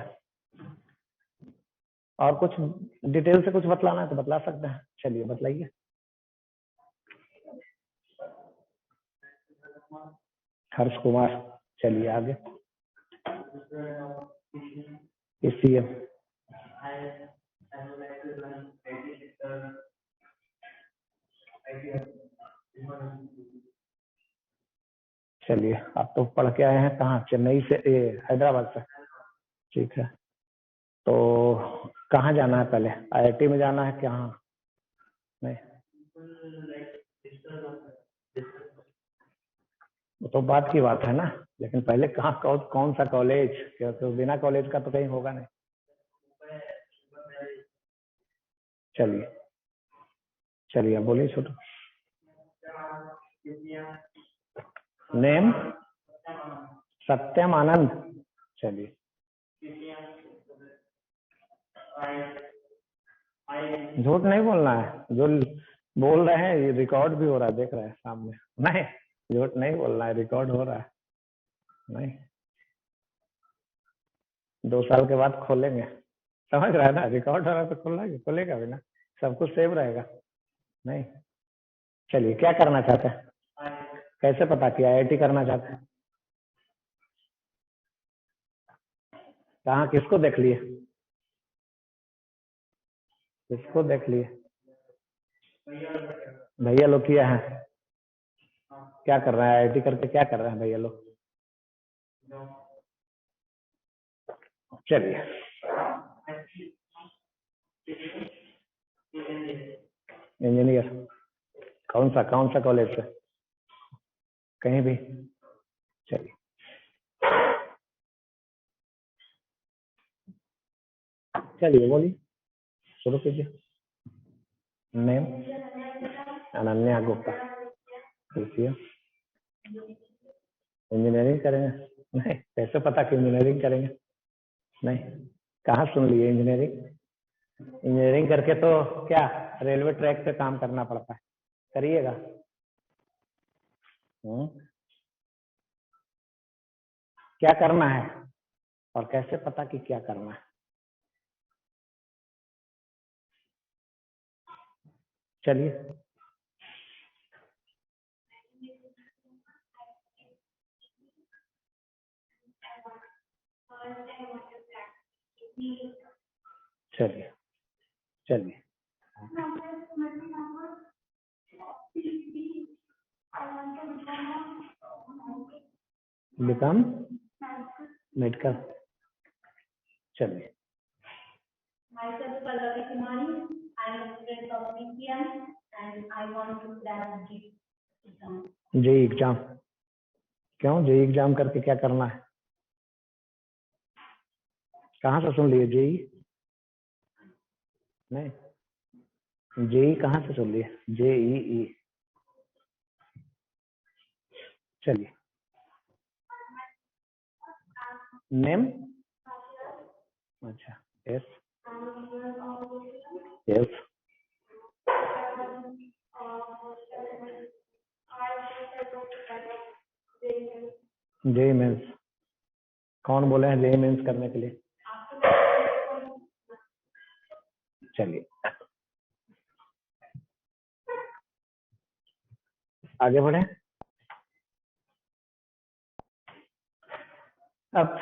और कुछ डिटेल से कुछ बतलाना है तो बतला सकते हैं, चलिए बतलाइए। हर्ष कुमार, चलिए आगे। इसी चलिए, आप तो पढ़ के आए हैं कहाँ, चेन्नई से, हैदराबाद से, ठीक है। तो कहाँ जाना है पहले, IIT में जाना है कहाँ? नहीं, वो तो बात की बात है ना, लेकिन पहले कहाँ, कौन सा कॉलेज, क्योंकि बिना कॉलेज का तो कहीं होगा नहीं। चलिए चलिए, बोलिए छोटू। नेम सत्यम आनंद, चलिए। झूठ नहीं बोलना है, जो बोल रहे हैं, ये रिकॉर्ड भी हो रहा है, देख रहे हैं सामने। नहीं, झूठ नहीं बोलना है, रिकॉर्ड हो रहा है। नहीं, 2 साल के बाद खोलेंगे। समझ रहा है ना, रिकॉर्ड हो रहा है तो खोलना है, खोलेगा भी ना, सब कुछ सेव रहेगा। नहीं, चलिए, क्या करना चाहते हैं? कैसे पता किया आईआईटी करना चाहते हैं? कहाँ, किसको देख लिए? किसको देख लिए? भैया लोग किया है? क्या कर रहे हैं आईआईटी करके, क्या कर रहे हैं भैया लोग? चलिए, इंजीनियर। कौन सा कॉलेज से? कहीं भी? चलिए, चलिए बोलिए, शुरू कीजिए। नेम? अनन्या गुप्ता। पूछिए। इंजीनियरिंग करेंगे? नहीं, कैसे पता कि इंजीनियरिंग करेंगे? नहीं, कहाँ सुन लिए इंजीनियरिंग? इंजीनियरिंग करके तो क्या रेलवे ट्रैक पे काम करना पड़ता है, करिएगा? क्या करना है और कैसे पता कि क्या करना है? चलिए, चलिए, चलिए। Become medical. चलिए, myself Pallavi Kumari. I am a student of BPM and I want to crack JEE exam. JEE exam? क्यों जेई एग्जाम करके क्या करना है? कहाँ से सुन लिए जेई? नहीं, जेई कहाँ से सुन लिए? जेईई। चलिए, नेम? अच्छा, यस, यस। JEE mains? कौन बोले हैं जेई मेंस करने के लिए? चलिए, आगे बढ़े। अब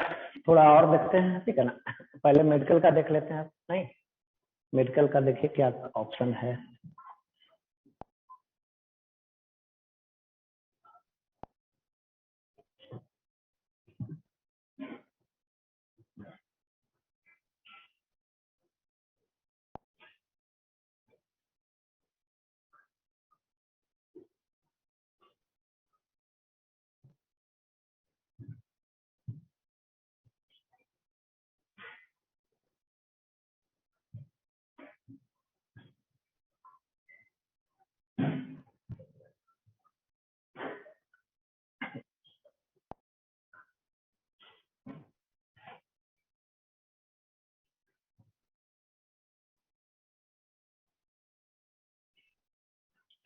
थोड़ा और देखते हैं, ठीक है ना? पहले मेडिकल का देख लेते हैं आप। नहीं, मेडिकल का देखिए क्या ऑप्शन है।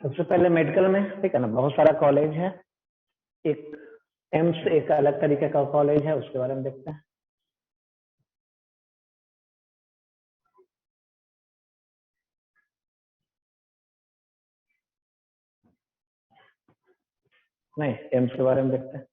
सबसे पहले मेडिकल में, ठीक है ना, बहुत सारा कॉलेज है। एक एम्स एक अलग तरीके का कॉलेज है, उसके बारे में देखते हैं। नहीं, एम्स के बारे में देखते हैं।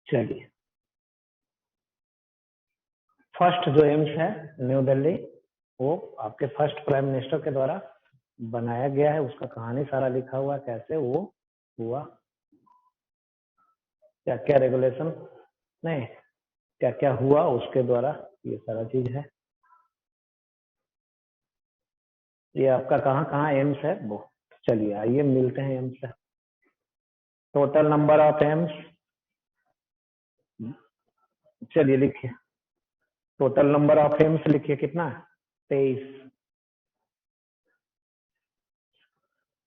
चलिए, फर्स्ट जो एम्स है न्यू दिल्ली, वो आपके फर्स्ट प्राइम मिनिस्टर के द्वारा बनाया गया है। उसका कहानी सारा लिखा हुआ है, कैसे वो हुआ, क्या क्या रेगुलेशन, नहीं क्या क्या हुआ उसके द्वारा, ये सारा चीज है। ये आपका कहाँ कहाँ एम्स है वो। चलिए आइए मिलते हैं एम्स से। टोटल नंबर ऑफ एम्स, चलिए लिखिए, टोटल नंबर ऑफ एम्स लिखिए कितना है, 23।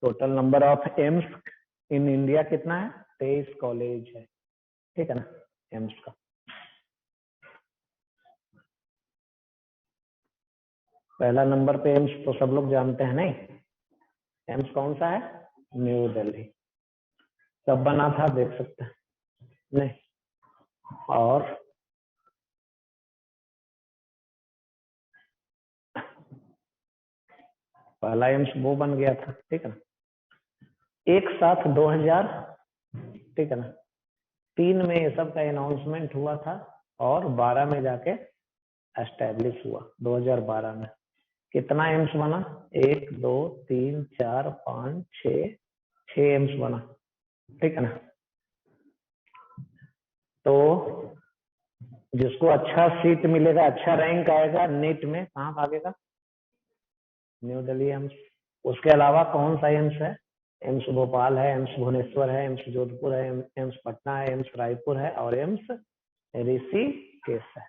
Total number of AIIMS in India कितना है, 23 कॉलेज है, ठीक है ना एम्स का। पहला नंबर पे एम्स तो सब लोग जानते हैं, नहीं एम्स कौन सा है, न्यू दिल्ली। कब बना था देख सकते हैं, नहीं और पहला एम्स वो बन गया था, ठीक है ना, एक साथ 2000, ठीक है ना, 3 में ये सब का अनाउंसमेंट हुआ था और 12 में जाके एस्टेब्लिश हुआ। 2012 में कितना एम्स बना, 1 2 3 4 5 6 एम्स बना, ठीक है ना। तो जिसको अच्छा सीट मिलेगा, अच्छा रैंक आएगा नीट में, कहाँ भागेगा, न्यू दिल्ली एम्स। उसके अलावा कौन सा एम्स है, एम्स भोपाल है, एम्स भुवनेश्वर है, एम्स जोधपुर है, एम्स पटना है, एम्स रायपुर है और एम्स ऋषिकेश है,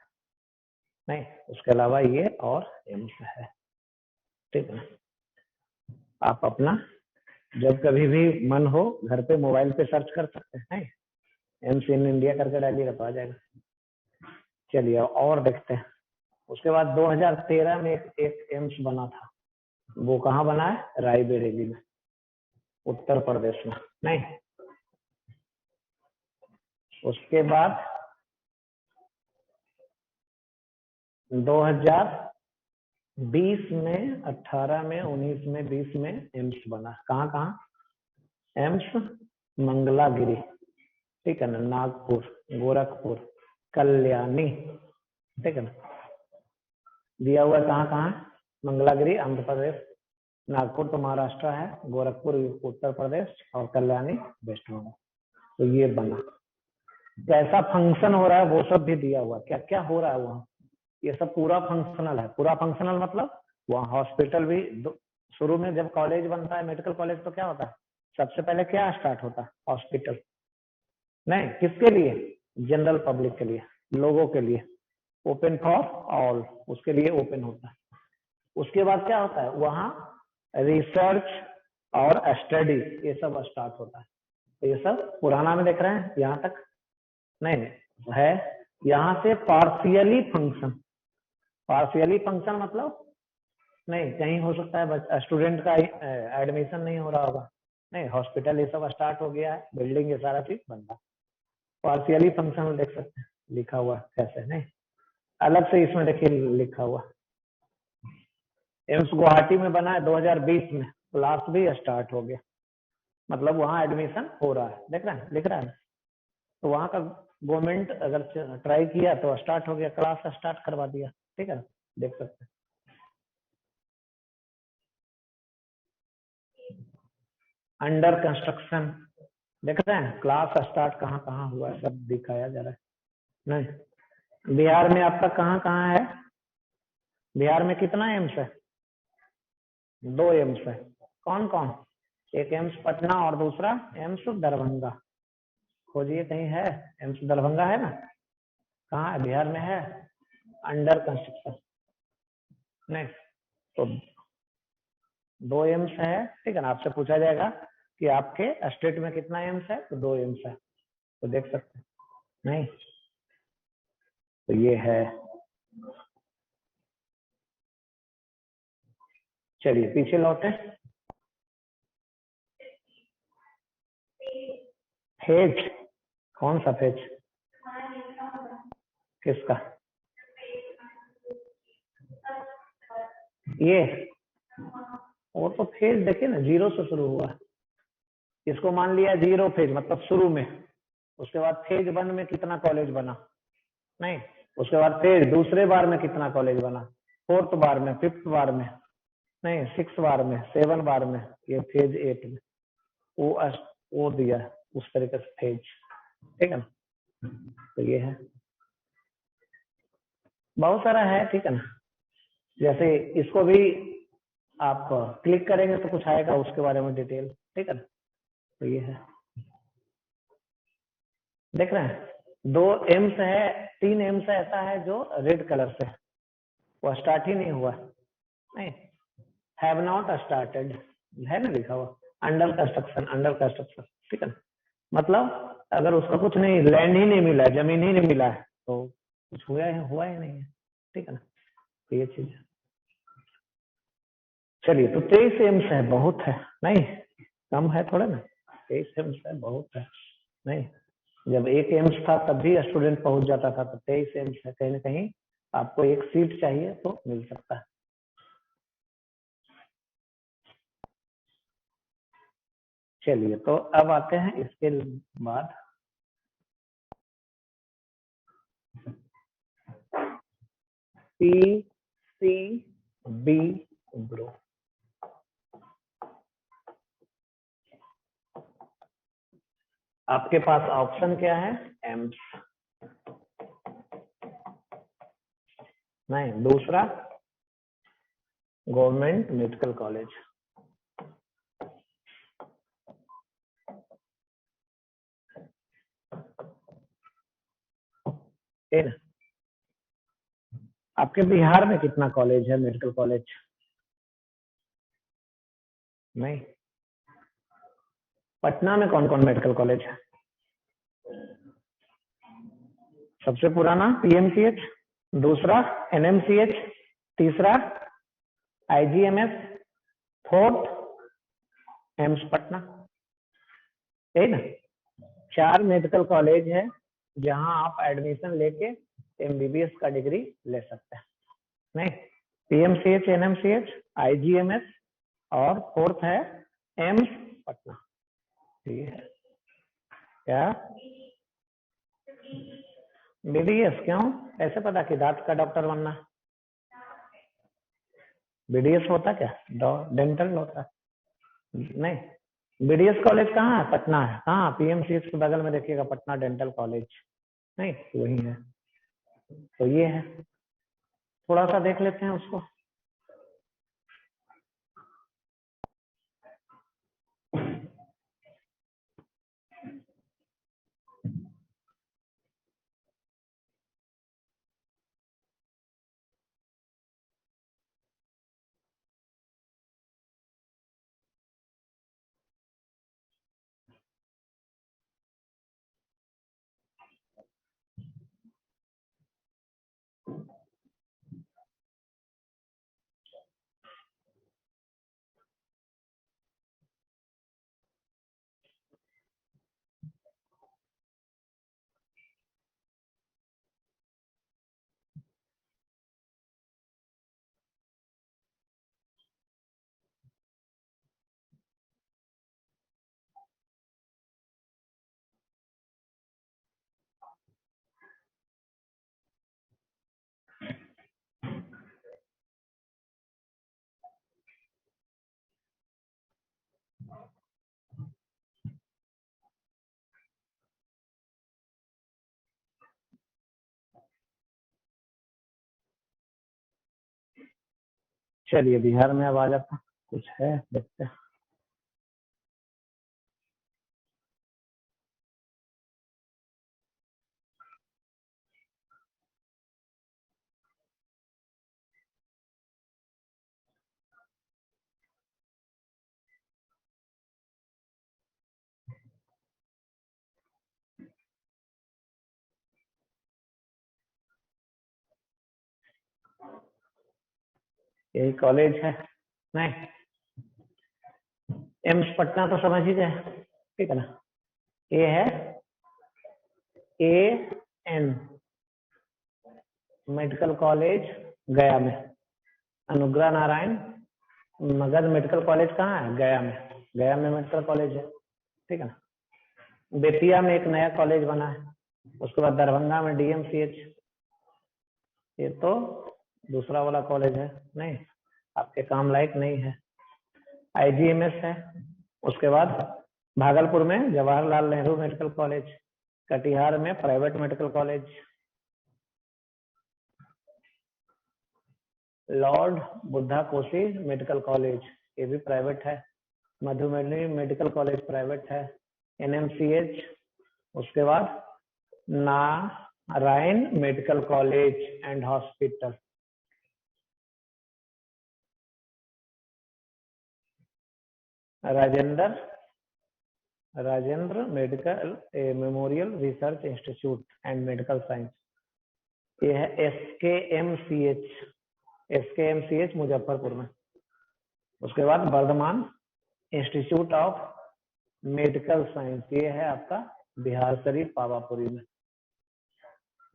नहीं उसके अलावा ये और एम्स है, ठीक है। आप अपना जब कभी भी मन हो घर पे मोबाइल पे सर्च कर सकते हैं, एम्स इन इंडिया करके डालिए तो आ जाएगा। चलिए और देखते हैं। उसके बाद 2013 में एक एम्स बना था, वो कहाँ बना है, रायबरेली में, उत्तर प्रदेश में, नहीं उसके बाद 2020 में, 18 में, 19 में, 20 में एम्स बना, कहाँ कहाँ, एम्स मंगलागिरी, ठीक है ना, नागपुर, गोरखपुर, कल्याणी, ठीक है ना, दिया हुआ कहाँ कहाँ, मंगलागिरी आंध्र प्रदेश, नागपुर तो महाराष्ट्र है, गोरखपुर उत्तर प्रदेश और कल्याणी वेस्ट बंगाल। तो ये बना, कैसा फंक्शन हो रहा है वो सब भी दिया हुआ, क्या क्या हो रहा है वहाँ, ये सब पूरा फंक्शनल है। पूरा फंक्शनल मतलब वहाँ हॉस्पिटल भी, शुरू में जब कॉलेज बनता है मेडिकल कॉलेज तो क्या होता है, सबसे पहले क्या स्टार्ट होता है, हॉस्पिटल, नहीं किसके लिए, जनरल पब्लिक के लिए, लोगों के लिए, ओपन फॉर ऑल, उसके लिए ओपन होता है। उसके बाद क्या होता है वहाँ, रिसर्च और स्टडी ये सब स्टार्ट होता है। तो ये सब पुराना में देख रहे हैं यहाँ तक, नहीं है, यहाँ से पार्शियली फंक्शन, पार्शियली फंक्शन मतलब नहीं कहीं हो सकता है स्टूडेंट का एडमिशन नहीं हो रहा होगा, नहीं हॉस्पिटल ये सब स्टार्ट हो गया है, बिल्डिंग ये सारा चीज बन रहा, पार्शियली फंक्शनल देख सकते हैं लिखा हुआ कैसे, नहीं अलग से इसमें देखिए लिखा हुआ। एम्स गुवाहाटी में बना है 2020 में, क्लास भी स्टार्ट हो गया, मतलब वहाँ एडमिशन हो रहा है, देख रहे हैं लिख रहा है। तो वहाँ का गवर्नमेंट अगर ट्राई किया तो स्टार्ट हो गया, क्लास स्टार्ट करवा दिया, ठीक है देख सकते हैं। अंडर कंस्ट्रक्शन देख रहे हैं, क्लास स्टार्ट कहाँ कहाँ हुआ है सब दिखाया जा रहा है, नहीं बिहार में आपका कहाँ कहाँ है, बिहार में कितना एम्स है, 2 एम्स है, कौन कौन, एक एम्स पटना और दूसरा एम्स दरभंगा, खोजिए कहीं है, एम्स दरभंगा है ना, कहाँ है, बिहार में है, अंडर कंस्ट्रक्शन, नहीं तो 2 एम्स है, ठीक है ना। आपसे पूछा जाएगा कि आपके स्टेट में कितना एम्स है, तो 2 एम्स है, तो देख सकते हैं, नहीं तो ये है। चलिए पीछे लौटे, फेज, कौन सा फेज, किसका, ये वो तो फेज देखिए ना, 0 से शुरू हुआ, इसको मान लिया 0 फेज मतलब शुरू में, उसके बाद फेज 1 में कितना कॉलेज बना, नहीं, उसके बाद फिर दूसरे बार में कितना कॉलेज बना, 4th बार में, 5th बार में, नहीं, 6 बार में, 7 बार में, ये फेज 8 में, वो दिया है उस तरीके से फेज, ठीक है ना। तो ये है, बहुत सारा है, ठीक है ना। जैसे इसको भी आप क्लिक करेंगे तो कुछ आएगा उसके बारे में डिटेल, ठीक है ना। तो ये है, देख रहे हैं, 2 एम्स है, 3 एम्स ऐसा है जो रेड कलर से, वो स्टार्ट ही नहीं हुआ, नहीं, हैव नॉट स्टार्टेड है ना लिखा हुआ, अंडर कंस्ट्रक्शन, ठीक है ना। मतलब अगर उसका कुछ नहीं, लैंड ही नहीं मिला, जमीन ही नहीं मिला है, तो कुछ हुआ ही नहीं है, ठीक है ना। तो ये चीज, चलिए, तो 23 एम्स है, बहुत है, नहीं कम है थोड़ा ना, 23 एम्स है, बहुत है, नहीं, जब 1 एम्स था तब भी स्टूडेंट पहुंच जाता था, तो 23 एम्स है, कहीं ना कहीं आपको एक सीट चाहिए तो मिल सकता है। चलिए, तो अब आते हैं इसके बाद PCB ग्रुप। आपके पास ऑप्शन क्या है, एम्स, नहीं, दूसरा गवर्नमेंट मेडिकल कॉलेज, है ना। आपके बिहार में कितना कॉलेज है, मेडिकल कॉलेज, नहीं, पटना में कौन कौन मेडिकल कॉलेज है, सबसे पुराना PMCH, दूसरा NMCH, तीसरा IGMS, 4th एम्स पटना, है ना। 4 मेडिकल कॉलेज है जहां आप एडमिशन लेके MBBS का डिग्री ले सकते हैं, नहीं, PMCH, NMCH, IGMS और 4th है एम्स पटना, ठीक है। क्या BDS, क्यों, ऐसे पता कि दांत का डॉक्टर बनना, BDS होता क्या, डेंटल होता, नहीं, BDS कॉलेज कहाँ है, पटना है, कहाँ, PMCH के बगल में देखिएगा, पटना डेंटल कॉलेज, नहीं, वही है। तो ये है, थोड़ा सा देख लेते हैं उसको। चलिए, बिहार में अब आ जाता, कुछ है देखते हैं। यही कॉलेज है, नहीं, एम्स पटना तो समझ ही गए, ठीक है ना। ये है AN मेडिकल कॉलेज गया में, अनुग्रह नारायण मगध मेडिकल कॉलेज कहाँ है, गया में, गया में मेडिकल कॉलेज है, ठीक है ना। बेतिया में एक नया कॉलेज बना है, उसके बाद दरभंगा में DMCH, ये तो दूसरा वाला कॉलेज है, नहीं आपके काम लायक नहीं है। IGMS है, उसके बाद भागलपुर में जवाहरलाल नेहरू मेडिकल कॉलेज, कटिहार में private medical college, lord Buddha Kosi medical college, ये भी प्राइवेट है, मधुबनी मेडिकल कॉलेज प्राइवेट है, NMCH, उसके बाद Narayan medical college and hospital, Rajendra medical memorial research institute and medical science, ये है SKMCH मुजफ्फरपुर में। उसके बाद Vardhman institute of medical science, ये है आपका बिहार शरीफ पावापुरी में।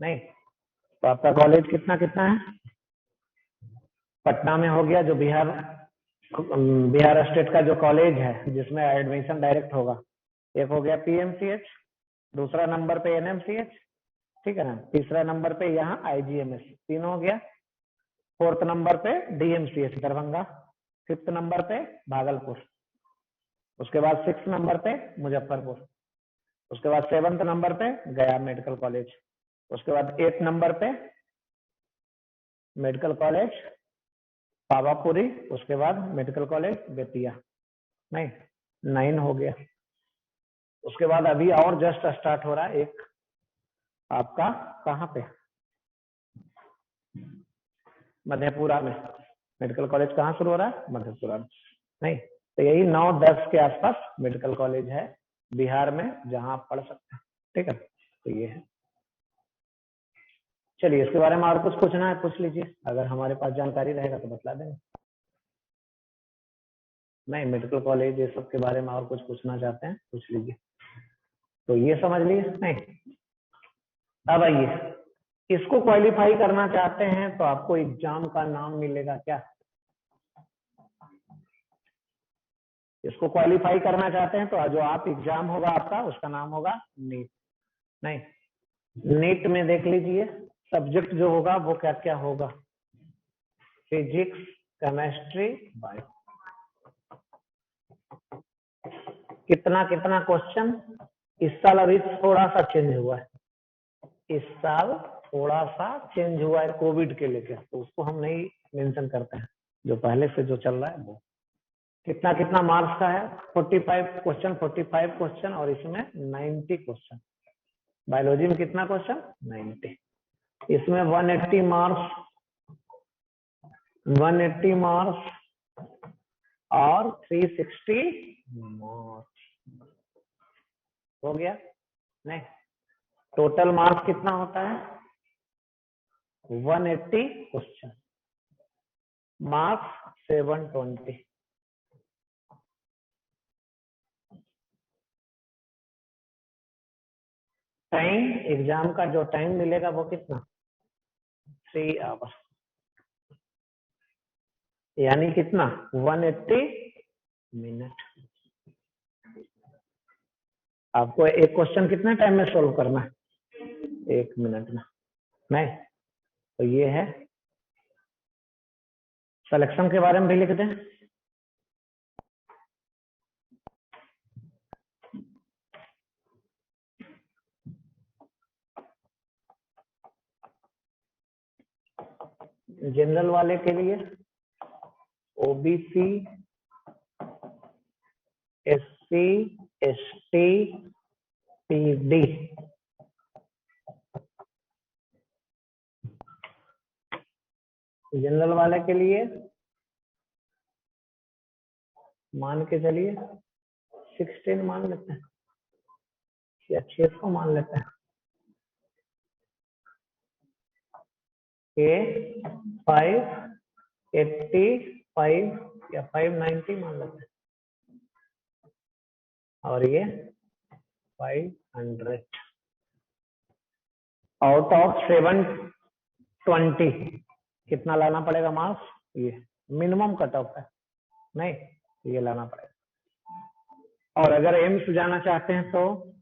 नहीं तो आपका कॉलेज कितना कितना है? पटना में हो गया, जो बिहार स्टेट का जो कॉलेज है जिसमें एडमिशन डायरेक्ट होगा, एक हो गया PMCH, दूसरा नंबर पे NMCH, ठीक है ना, तीसरा नंबर पे यहाँ IGMS, 3 हो गया, फोर्थ नंबर पे DMCH दरभंगा, फिफ्थ नंबर पे भागलपुर, उसके बाद 6 नंबर पे मुजफ्फरपुर, उसके बाद 7th नंबर पे गया मेडिकल कॉलेज, उसके बाद 8 नंबर पे मेडिकल कॉलेज पावापुरी, उसके बाद मेडिकल कॉलेज बेतिया, नहीं 9 हो गया। उसके बाद अभी और जस्ट स्टार्ट हो रहा है एक आपका, कहाँ पे, मधेपुरा में मेडिकल कॉलेज, कहाँ शुरू हो रहा है? मधेपुरा में। नहीं तो यही 9-10 के आसपास मेडिकल कॉलेज है बिहार में जहां आप पढ़ सकते हैं, ठीक है। तो ये है, चलिए इसके बारे में और कुछ पूछना है पूछ लीजिए, अगर हमारे पास जानकारी रहेगा तो बतला देंगे। नहीं मेडिकल कॉलेज ये सब के बारे में और कुछ पूछना चाहते हैं पूछ लीजिए। तो ये समझ लिए? नहीं अब आइए, इसको क्वालिफाई करना चाहते हैं तो आपको एग्जाम का नाम मिलेगा क्या? इसको क्वालिफाई करना चाहते हैं तो जो आप एग्जाम होगा आपका, उसका नाम होगा नीट। नहीं नीट में देख लीजिए सब्जेक्ट जो होगा वो क्या क्या होगा, फिजिक्स, केमिस्ट्री, बायो। कितना कितना क्वेश्चन इस साल अभी थोड़ा सा चेंज हुआ है, इस साल थोड़ा सा चेंज हुआ है कोविड के लेकर, तो उसको हम नहीं मेंशन करते हैं, जो पहले से जो चल रहा है वो। कितना कितना मार्क्स का है? 45 क्वेश्चन और इसमें 90 क्वेश्चन। बायोलॉजी में कितना क्वेश्चन? 90। इसमें 180 मार्क्स और 360 मार्क्स हो गया। नहीं टोटल मार्क्स कितना होता है? 180 क्वेश्चन, मार्क्स 720। टाइम, एग्जाम का जो टाइम मिलेगा वो कितना? 3 आवर्स, यानी कितना? 180 मिनट। आपको एक क्वेश्चन कितने टाइम में सोल्व करना है? 1 मिनट में। नहीं तो ये है। सिलेक्शन के बारे में भी लिख दें। जनरल वाले के लिए OBC, SC, ST, PD, general वाले के लिए मान के चलिए 16 मान लेते हैं या 600 मान लेते हैं, ये 585 या 590 मान लेते हैं, और ये 500 आउट ऑफ 720 कितना लाना पड़ेगा मार्क्स? ये मिनिमम कट ऑफ है, नहीं ये लाना पड़ेगा। और अगर एम्स जाना चाहते हैं तो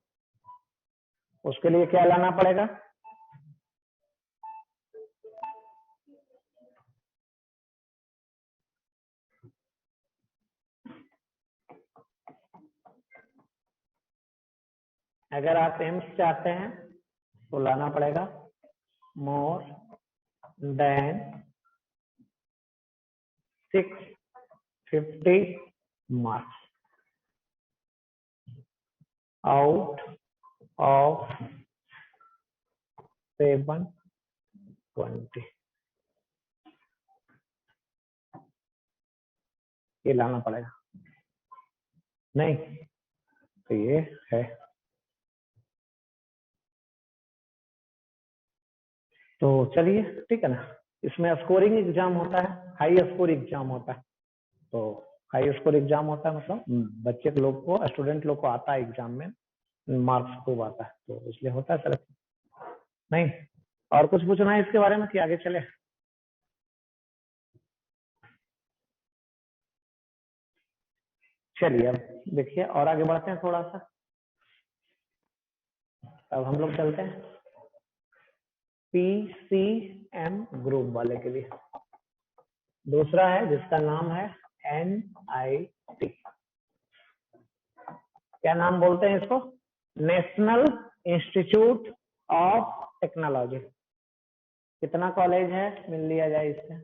उसके लिए क्या लाना पड़ेगा? अगर आप एम्स चाहते हैं तो लाना पड़ेगा more than 650 marks out of 720, ये लाना पड़ेगा। नहीं तो ये है। तो चलिए ठीक है ना, इसमें स्कोरिंग एग्जाम होता है, हाई स्कोर एग्जाम होता है। तो हाई स्कोर एग्जाम होता है मतलब बच्चे लोग को, स्टूडेंट लोग को आता है एग्जाम में मार्क्स खूब आता है, तो इसलिए होता है सर। नहीं और कुछ पूछना है इसके बारे में कि आगे चले? चलिए अब देखिए और आगे बढ़ते हैं थोड़ा सा। अब हम लोग चलते हैं PCM ग्रुप वाले के लिए। दूसरा है जिसका नाम है NIT। क्या नाम बोलते हैं इसको? National institute of technology. कितना कॉलेज है मिल लिया जाए इससे?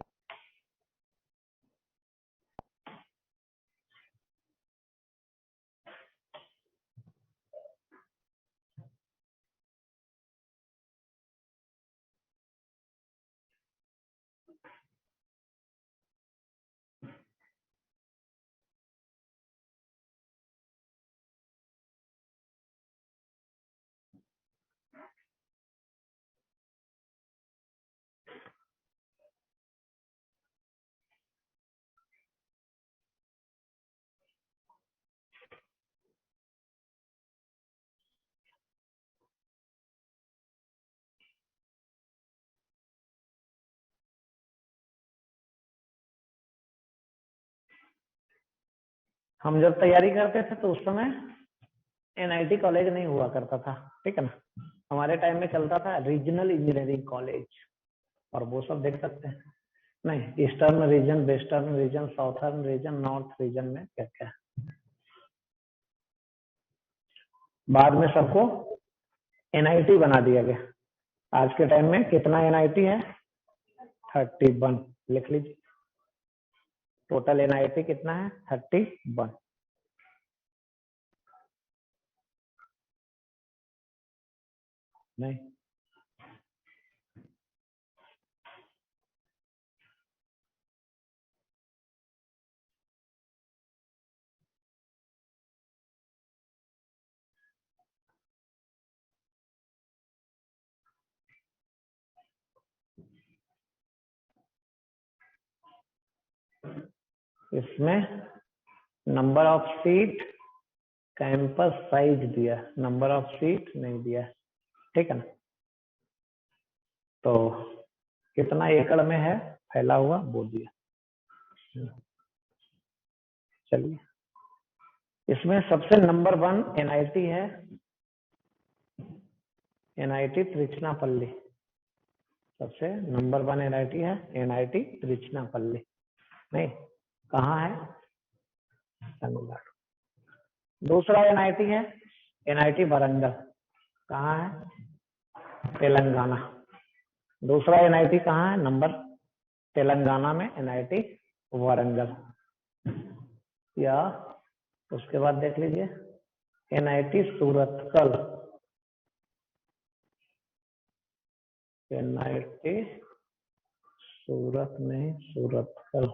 हम जब तैयारी करते थे तो उस समय NIT कॉलेज नहीं हुआ करता था, ठीक है ना। हमारे टाइम में चलता था रीजनल इंजीनियरिंग कॉलेज, और वो सब देख सकते हैं। नहीं, eastern region, western region, southern reason, north region में क्या क्या। बाद में सबको NIT बना दिया गया। आज के टाइम में कितना NIT है? 31। लिख लीजिए, टोटल NIT कितना है? 31। नहीं इसमें number of seat, campus size दिया, नंबर ऑफ सीट नहीं दिया, ठीक है ना। तो कितना एकड़ में है फैला हुआ वो दिया। चलिए, इसमें सबसे नंबर 1 NIT है, NIT त्रिचनापल्ली। सबसे नंबर 1 NIT है NIT त्रिचनापल्ली। नहीं, कहाँ है? तमिलनाडु। दूसरा NIT है NIT वारंगल। कहाँ है? तेलंगाना। दूसरा NIT कहाँ है? नंबर तेलंगाना में NIT वारंगल। या उसके बाद देख लीजिए NIT सूरतकल। NIT सूरत में, सूरतकल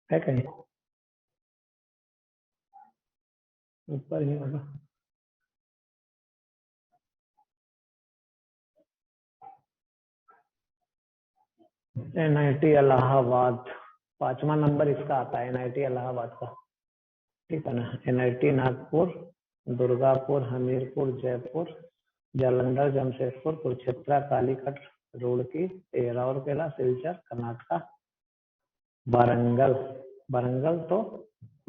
है कहीं ऊपर ही होगा। NIT इलाहाबाद 5वां नंबर इसका आता है, NIT इलाहाबाद का, ठीक है ना। NIT नागपुर, दुर्गापुर, हमीरपुर, जयपुर, जालंधर, जमशेदपुर, कुरुक्षेत्र, कालीकट, रुड़की, राउरकेला, सिलचर, कर्नाटका, वारंगल। वारंगल तो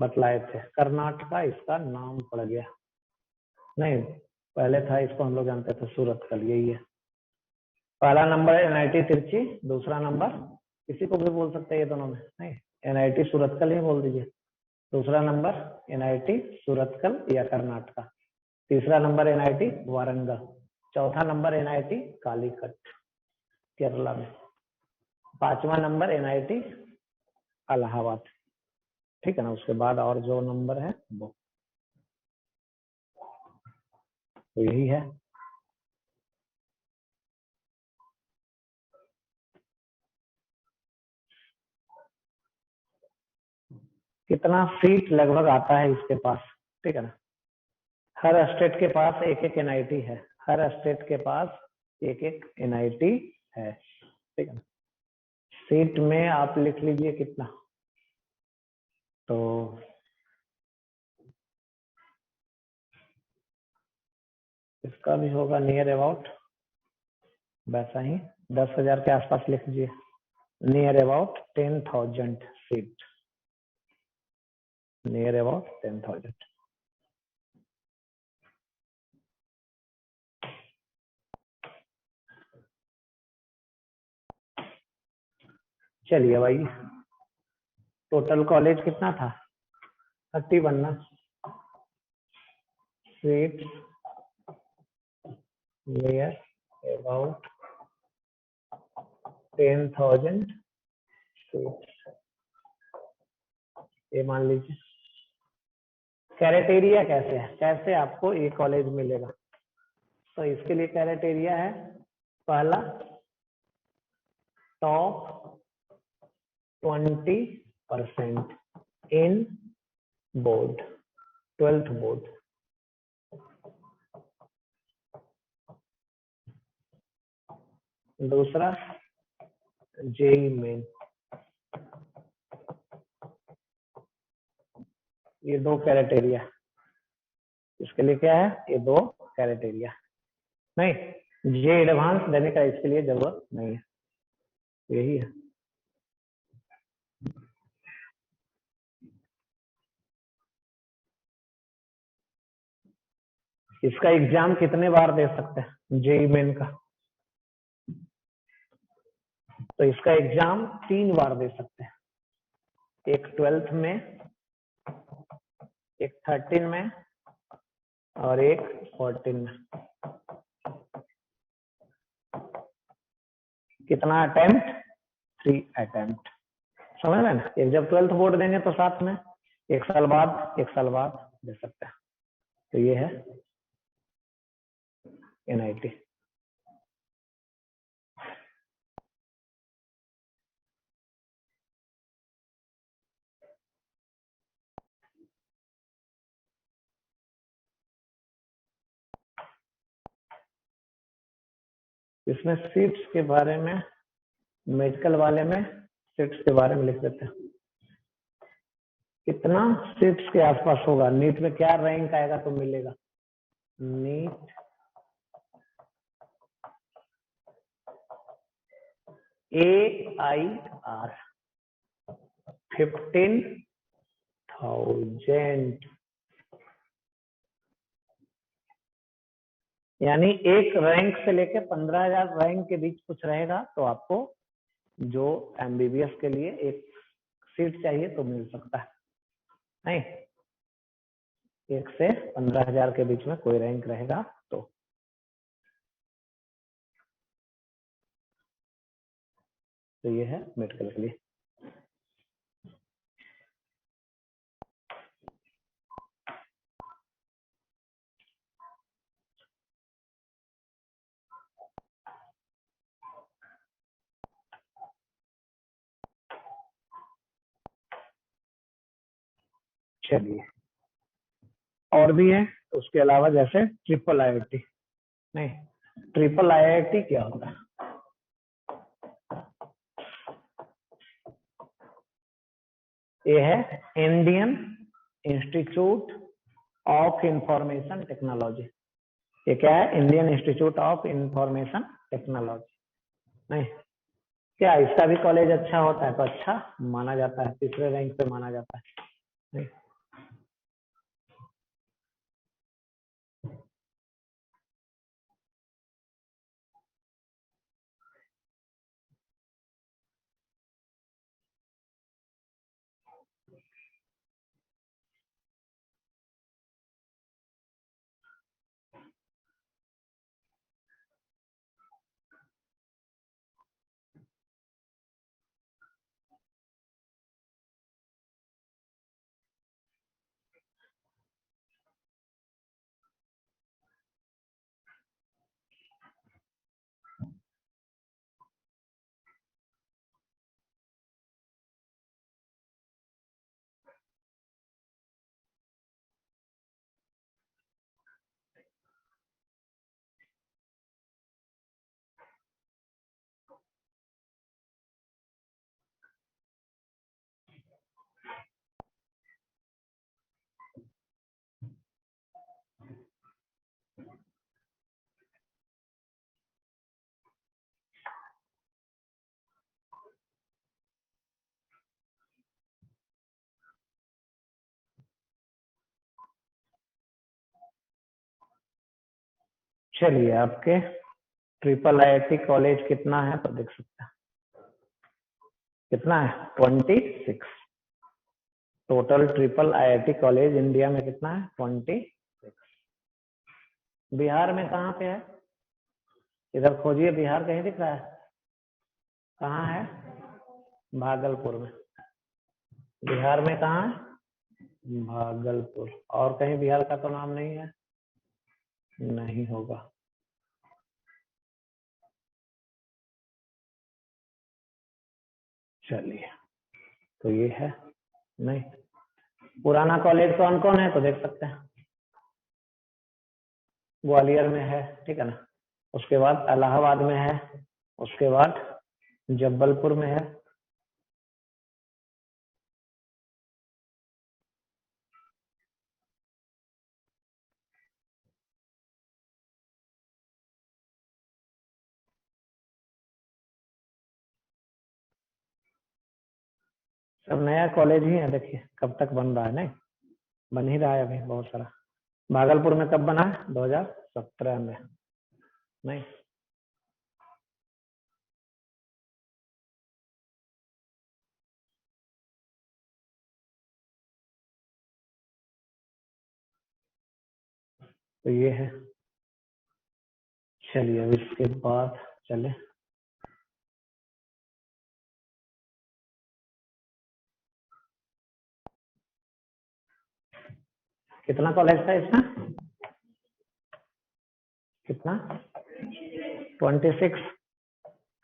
बतलाए थे, कर्नाटका इसका नाम पड़ गया। नहीं, पहले था, इसको हम लोग जानते थे सूरतकल, यही है। पहला नंबर एनआईटी तिरची, दूसरा नंबर किसी को भी बोल सकते हैं ये दोनों में, नहीं एनआईटी सूरतकल ही बोल दीजिए। दूसरा नंबर एनआईटी सूरतकल या कर्नाटका, तीसरा नंबर एनआईटी वारंगल, चौथा नंबर एनआईटी कालीकट केरला में, पांचवा नंबर एनआईटी इलाहाबाद, ठीक है ना। उसके बाद और जो नंबर है वो तो यही है। कितना सीट लगभग आता है इसके पास, ठीक है ना। हर स्टेट के पास एक एक एनआईटी है, हर स्टेट के पास एक एक एनआईटी है, ठीक है ना। सीट में आप लिख लीजिए कितना, तो इसका भी होगा नियर अबाउट वैसा ही 10,000 के आसपास लिख लीजिए, near about 10,000 seat, near about 10,000। चलिए भाई, टोटल कॉलेज कितना था, 31 ना। सीट नियर अबाउट 10,000 सीट, ये मान लीजिए। क्राइटेरिया कैसे है, कैसे आपको ये कॉलेज मिलेगा, तो इसके लिए क्राइटेरिया है, पहला टॉप 20% इन बोर्ड, 12th बोर्ड। दूसरा जेई मेन, ये दो क्राइटेरिया, इसके लिए क्या है, ये दो क्राइटेरिया। नहीं, जे एडवांस देने का इसके लिए जरूरत नहीं है, यही है। इसका एग्जाम कितने बार दे सकते हैं जेई मेन का, तो इसका एग्जाम 3 बार दे सकते हैं, एक 12th में, एक 13 में और एक 14 में। कितना अटेम्प्ट, 3 अटेम्प्ट, समझ रहे ना। एक जब 12th बोर्ड देंगे तो साथ में एक साल बाद दे सकते हैं, तो ये है एनआईटी। इसमें सीट्स के बारे में, मेडिकल वाले में सीट्स के बारे में लिख देते हैं, कितना सीट्स के आसपास होगा, नीट में क्या रैंक आएगा तो मिलेगा। नीट AIR 15,000, यानी एक रैंक से लेके 15,000 रैंक के बीच कुछ रहेगा तो आपको जो एमबीबीएस के लिए एक सीट चाहिए तो मिल सकता है। नहीं, 1 से 15,000 के बीच में कोई रैंक रहेगा तो ये है मेडिकल के लिए। चलिए, और भी है उसके अलावा, जैसे ट्रिपल आईआईटी। नहीं, ट्रिपल आईआईटी क्या होता है, ये है Indian institute of information technology. ये क्या है, Indian institute of information technology. नहीं, क्या इसका भी कॉलेज अच्छा होता है, तो अच्छा माना जाता है, तीसरे रैंक पे माना जाता है। नहीं, चलिए आपके ट्रिपल आईआईटी कॉलेज कितना है तो देख सकते हैं कितना है 26। Total triple IIT college India में कितना है 26। बिहार में कहाँ पे है इधर खोजिए बिहार कहीं दिख रहा है कहाँ है भागलपुर में बिहार में कहाँ है भागलपुर और कहीं बिहार का तो नाम नहीं है नहीं होगा चलिए तो ये है नहीं पुराना कॉलेज कौन कौन है तो देख सकते हैं ग्वालियर में है ठीक है ना उसके बाद इलाहाबाद में है उसके बाद जबलपुर में है सब नया कॉलेज ही है देखिए कब तक बन रहा है नहीं बन ही रहा है अभी बहुत सारा भागलपुर में कब बना है 2017 में नहीं तो ये है चलिए अब इसके बाद चले कितना कॉलेज था इसमें कितना 26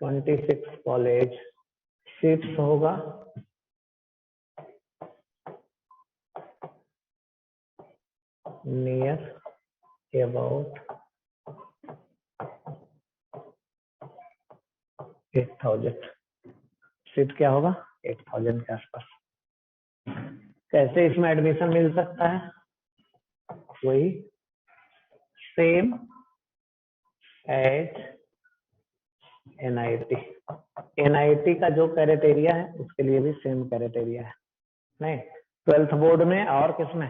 26 कॉलेज सीट्स होगा नियर अबाउट 8000 सीट क्या होगा 8000 के आसपास कैसे इसमें एडमिशन मिल सकता है वही सेम एज एनआईटी एनआईटी का जो क्राइटेरिया है उसके लिए भी सेम क्राइटेरिया है नहीं 12th बोर्ड में और किसमें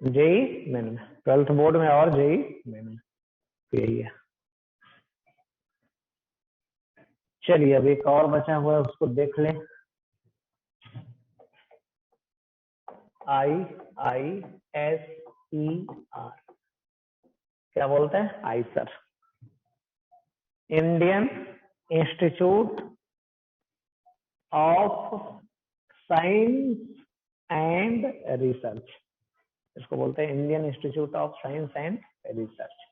जेई मेन में 12th बोर्ड में और जेई मेन में यही है चलिए अब एक और बचा हुआ है उसको देख लें IISER क्या बोलते हैं Eicher Indian institute of science and research इसको बोलते हैं Indian institute of science and research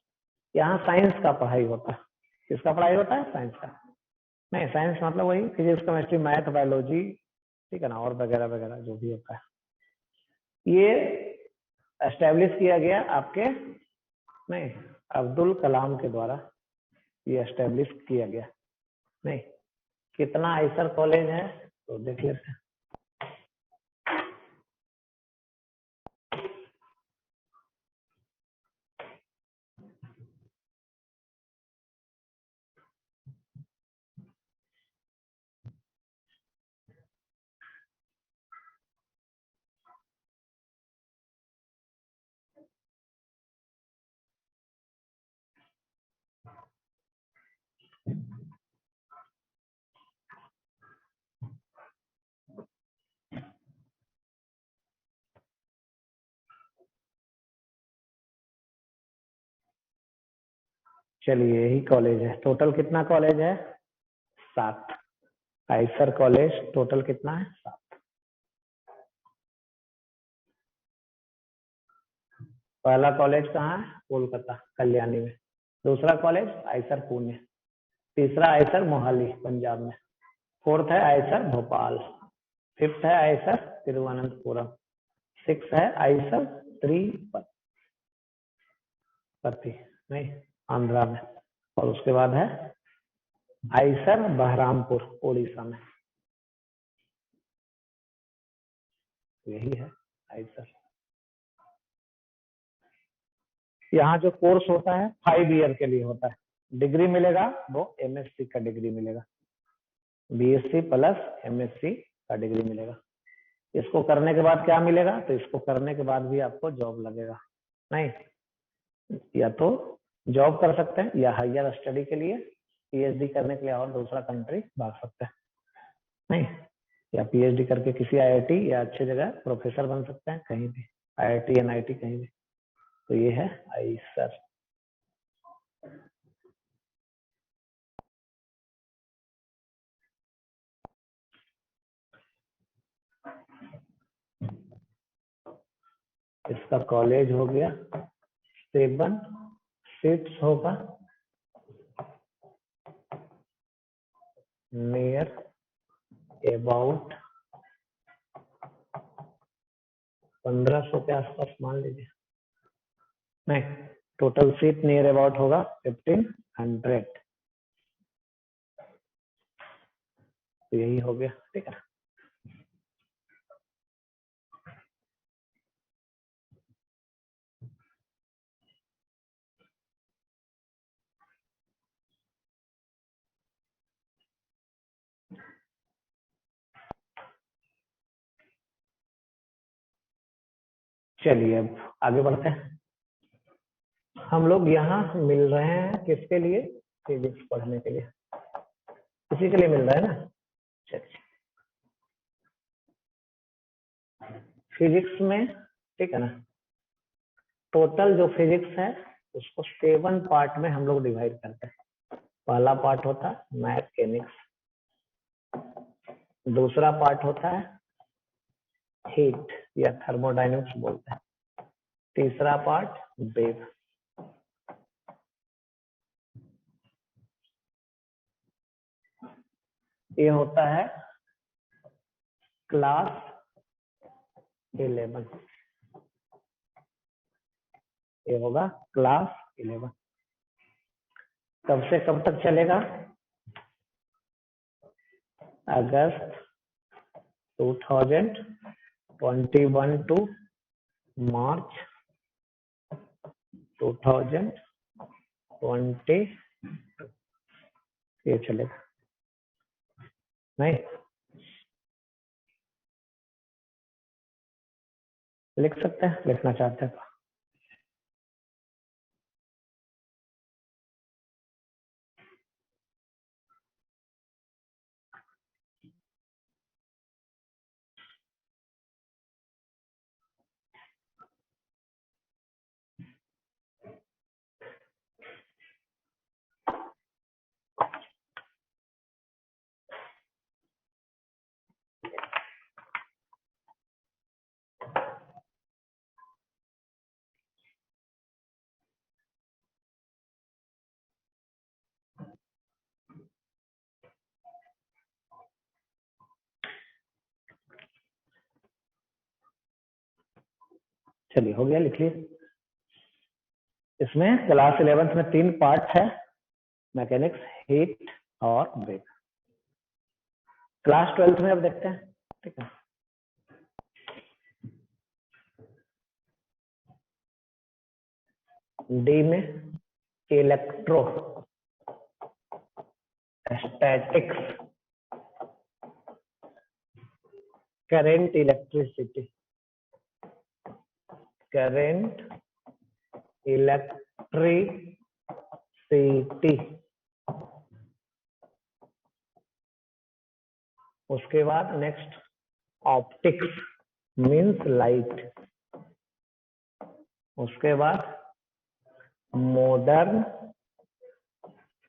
यहाँ साइंस का पढ़ाई होता है किसका पढ़ाई होता है साइंस का नहीं साइंस मतलब वही फिजिक्स केमिस्ट्री मैथ बायोलॉजी ठीक है ना और वगैरह वगैरह जो भी होता है ये एस्टेब्लिश किया गया आपके नहीं अब्दुल कलाम के द्वारा ये एस्टेब्लिश किया गया नहीं कितना आइसर कॉलेज है तो देख लेते हैं चलिए यही कॉलेज है टोटल कितना कॉलेज है 7 आइसर कॉलेज टोटल कितना है 7 पहला कॉलेज कहाँ है कोलकाता कल्याणी में दूसरा कॉलेज आइसर पुणे तीसरा आइसर मोहाली पंजाब में फोर्थ है आइसर भोपाल फिफ्थ है आइसर तिरुवनंतपुरम सिक्स है आइसर त्रिपति नहीं आंध्रा में और उसके बाद है आइसर बहरामपुर उड़ीसा में यही है आइसर यहाँ जो कोर्स होता है 5 ईयर के लिए होता है डिग्री मिलेगा वो एमएससी का डिग्री मिलेगा बीएससी प्लस एमएससी का डिग्री मिलेगा इसको करने के बाद क्या मिलेगा तो इसको करने के बाद भी आपको जॉब लगेगा नहीं या तो जॉब कर सकते हैं या हायर स्टडी के लिए पीएचडी करने के लिए और दूसरा कंट्री भाग सकते हैं, नहीं, या पीएचडी करके किसी आईआईटी या अच्छी जगह प्रोफेसर बन सकते हैं कहीं भी, आईआईटी एनआईटी कहीं भी। तो ये है आई सर। इसका कॉलेज हो गया, 7 सीट्स होगा, नियर अबाउट 1500 के आसपास मान लीजिए, नहीं, टोटल सीट नियर अबाउट होगा 1500। तो यही हो गया, ठीक है। चलिए अब आगे बढ़ते हैं। हम लोग यहाँ मिल रहे हैं किसके लिए, फिजिक्स पढ़ने के लिए, इसी के लिए मिल रहा है ना। चलिए फिजिक्स में, ठीक है ना, टोटल जो फिजिक्स है उसको 7 पार्ट में हम लोग डिवाइड करते हैं। पहला पार्ट होता है मैकेनिक्स, दूसरा पार्ट होता है हीट या थर्मोडायनेमिक्स बोलते हैं, तीसरा पार्ट वेव, ये होता है क्लास 11, ये होगा क्लास 11। कब से कब तक चलेगा, अगस्त 2021 टू मार्च 2020 ये चलेगा, नहीं लिख सकते हैं, लिखना चाहते हैं तो। चलिए हो गया, लिख लिए। इसमें क्लास 11 में 3 पार्ट है, मैकेनिक्स, हीट और वेव। क्लास 12 में अब देखते हैं, ठीक है। डी में electro statics, current electricity, current electricity, उसके बाद नेक्स्ट ऑप्टिक्स मींस लाइट, उसके बाद मॉडर्न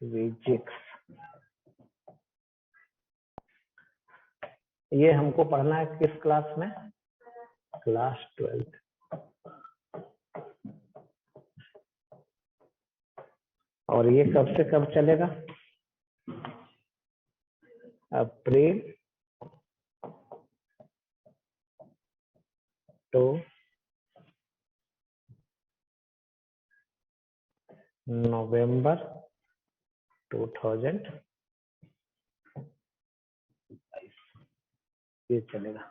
फिजिक्स। ये हमको पढ़ना है किस क्लास में, क्लास 12। और ये कब से कब चलेगा, अप्रैल टू नवंबर 2022 ये चलेगा।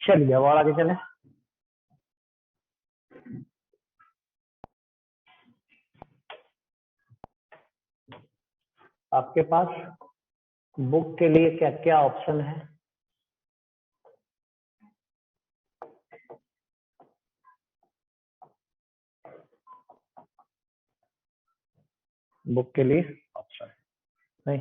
चलिए अब और आगे चले। आपके पास बुक के लिए क्या क्या ऑप्शन है? बुक के लिए ऑप्शन नहीं,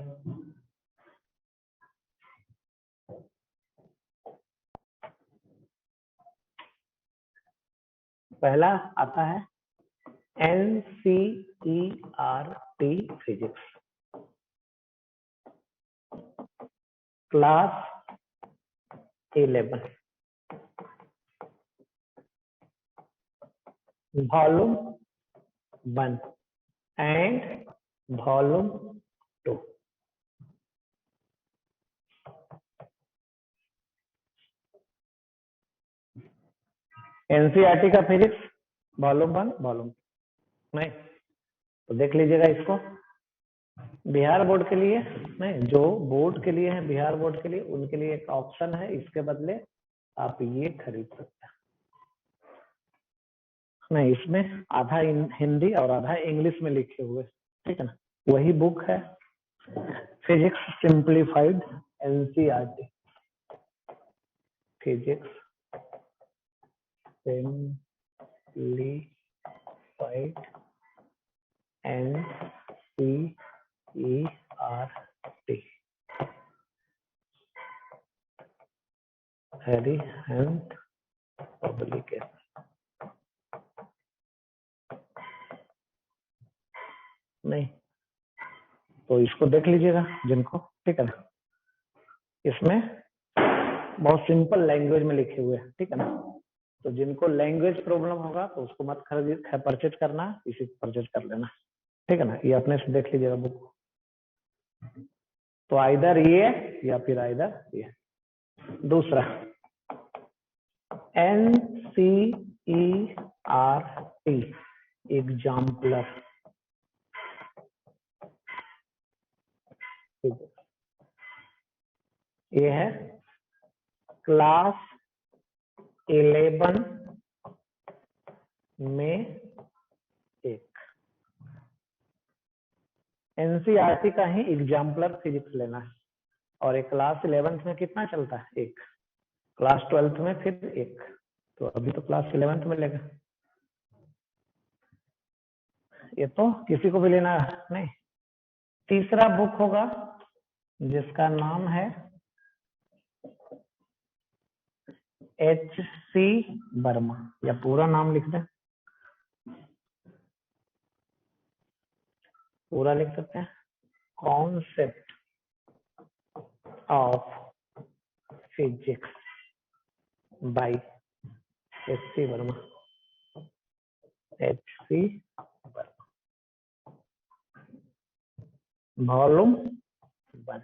पहला आता है NCERT physics, class 11, volume 1 and volume 2। NCERT का फिजिक्स वॉल्यूम 1 वॉल्यूम 2 नहीं, तो देख लीजिएगा इसको। बिहार बोर्ड के लिए नहीं, जो बोर्ड के लिए है, बिहार बोर्ड के लिए, उनके लिए एक ऑप्शन है, इसके बदले आप ये खरीद सकते हैं। नहीं, इसमें आधा हिंदी और आधा इंग्लिश में लिखे हुए, ठीक है ना। वही बुक है physics simplified NCERT, physics simplified NCERT, Arihant publication. नहीं, तो इसको देख लीजिएगा जिनको, ठीक है ना। इसमें बहुत सिंपल लैंग्वेज में लिखे हुए हैं, ठीक है ना। तो जिनको लैंग्वेज प्रॉब्लम होगा तो उसको मत खरीद परचेज करना, इसी को परचेज कर लेना, ठीक है ना। ये अपने से देख लीजिएगा बुक। तो आइदर ये या फिर आइदर ये। दूसरा NCERT एग्जाम्पलर, ये है क्लास 11 में एक। एनसीईआरटी का ही एग्जाम्पलर फिजिक्स लेना है, और एक क्लास 11th में कितना चलता है? एक। क्लास 12th में फिर एक, तो अभी तो क्लास 11th में लेगा। ये तो किसी को भी लेना नहीं। तीसरा बुक होगा जिसका नाम है HC वर्मा, या पूरा नाम लिख दें, पूरा लिख सकते हैं, concept of physics bye HC Verma, HC Verma, volume 1,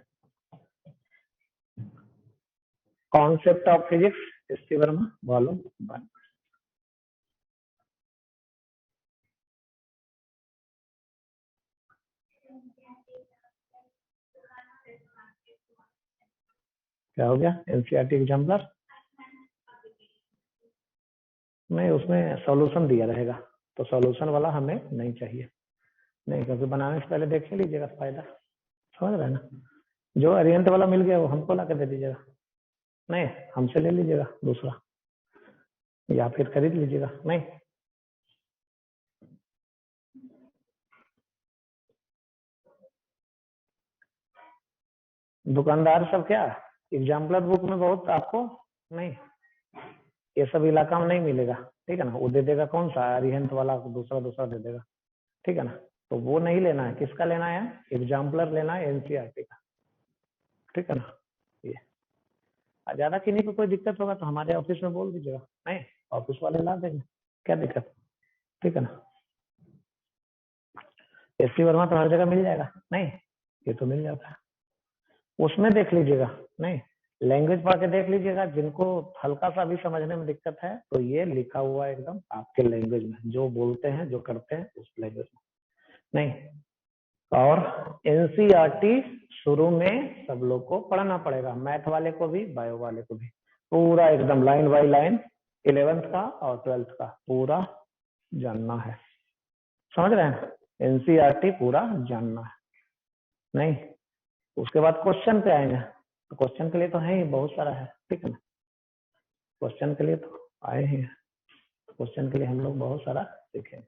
concept of physics HC Verma, volume 1। क्या हो गया? एनसीईआरटी एग्जाम्पलर नहीं, उसमें सॉल्यूशन दिया रहेगा, तो सॉल्यूशन वाला हमें नहीं चाहिए। नहीं, क्योंकि बनाने से पहले देख ही लीजिएगा फायदा, समझ रहे हैं ना। जो अरिहंत वाला मिल गया वो हमको ला के दे दीजिएगा, नहीं हमसे ले लीजिएगा दूसरा, या फिर खरीद लीजिएगा। नहीं, दुकानदार सब क्या एग्जाम्पलर बुक में बहुत आपको नहीं, ये सब इलाका में नहीं मिलेगा, ठीक है ना। वो दे देगा कौन सा अरिहंत वाला, दूसरा दूसरा दे देगा, ठीक है ना। तो वो नहीं लेना है, किसका लेना है? एग्जाम्पलर लेना है एनसीईआरटी का, ठीक है ना। ये ज्यादा किन्हीं को कोई दिक्कत होगा तो हमारे ऑफिस में बोल दीजिएगा, नहीं ऑफिस वाले ला देंगे, क्या दिक्कत, ठीक है ना। एससी वर्मा तो हर जगह मिल जाएगा, नहीं ये तो मिल जाता है। उसमें देख लीजिएगा, नहीं लैंग्वेज पढ़ के देख लीजिएगा, जिनको हल्का सा भी समझने में दिक्कत है तो ये लिखा हुआ है एकदम आपके लैंग्वेज में, जो बोलते हैं जो करते हैं उस लैंग्वेज में, नहीं। और एनसीईआरटी शुरू में सब लोग को पढ़ना पड़ेगा, मैथ वाले को भी, बायो वाले को भी। पूरा एकदम लाइन बाय लाइन 11th का और 12th का पूरा जानना है, समझ रहे हैं? एनसीईआरटी पूरा जानना है, नहीं उसके बाद क्वेश्चन पे आएंगे। तो क्वेश्चन के लिए तो है ही बहुत सारा है, ठीक है ना, क्वेश्चन के लिए तो आए ही हैं, क्वेश्चन के लिए हम लोग बहुत सारा सीखेंगे।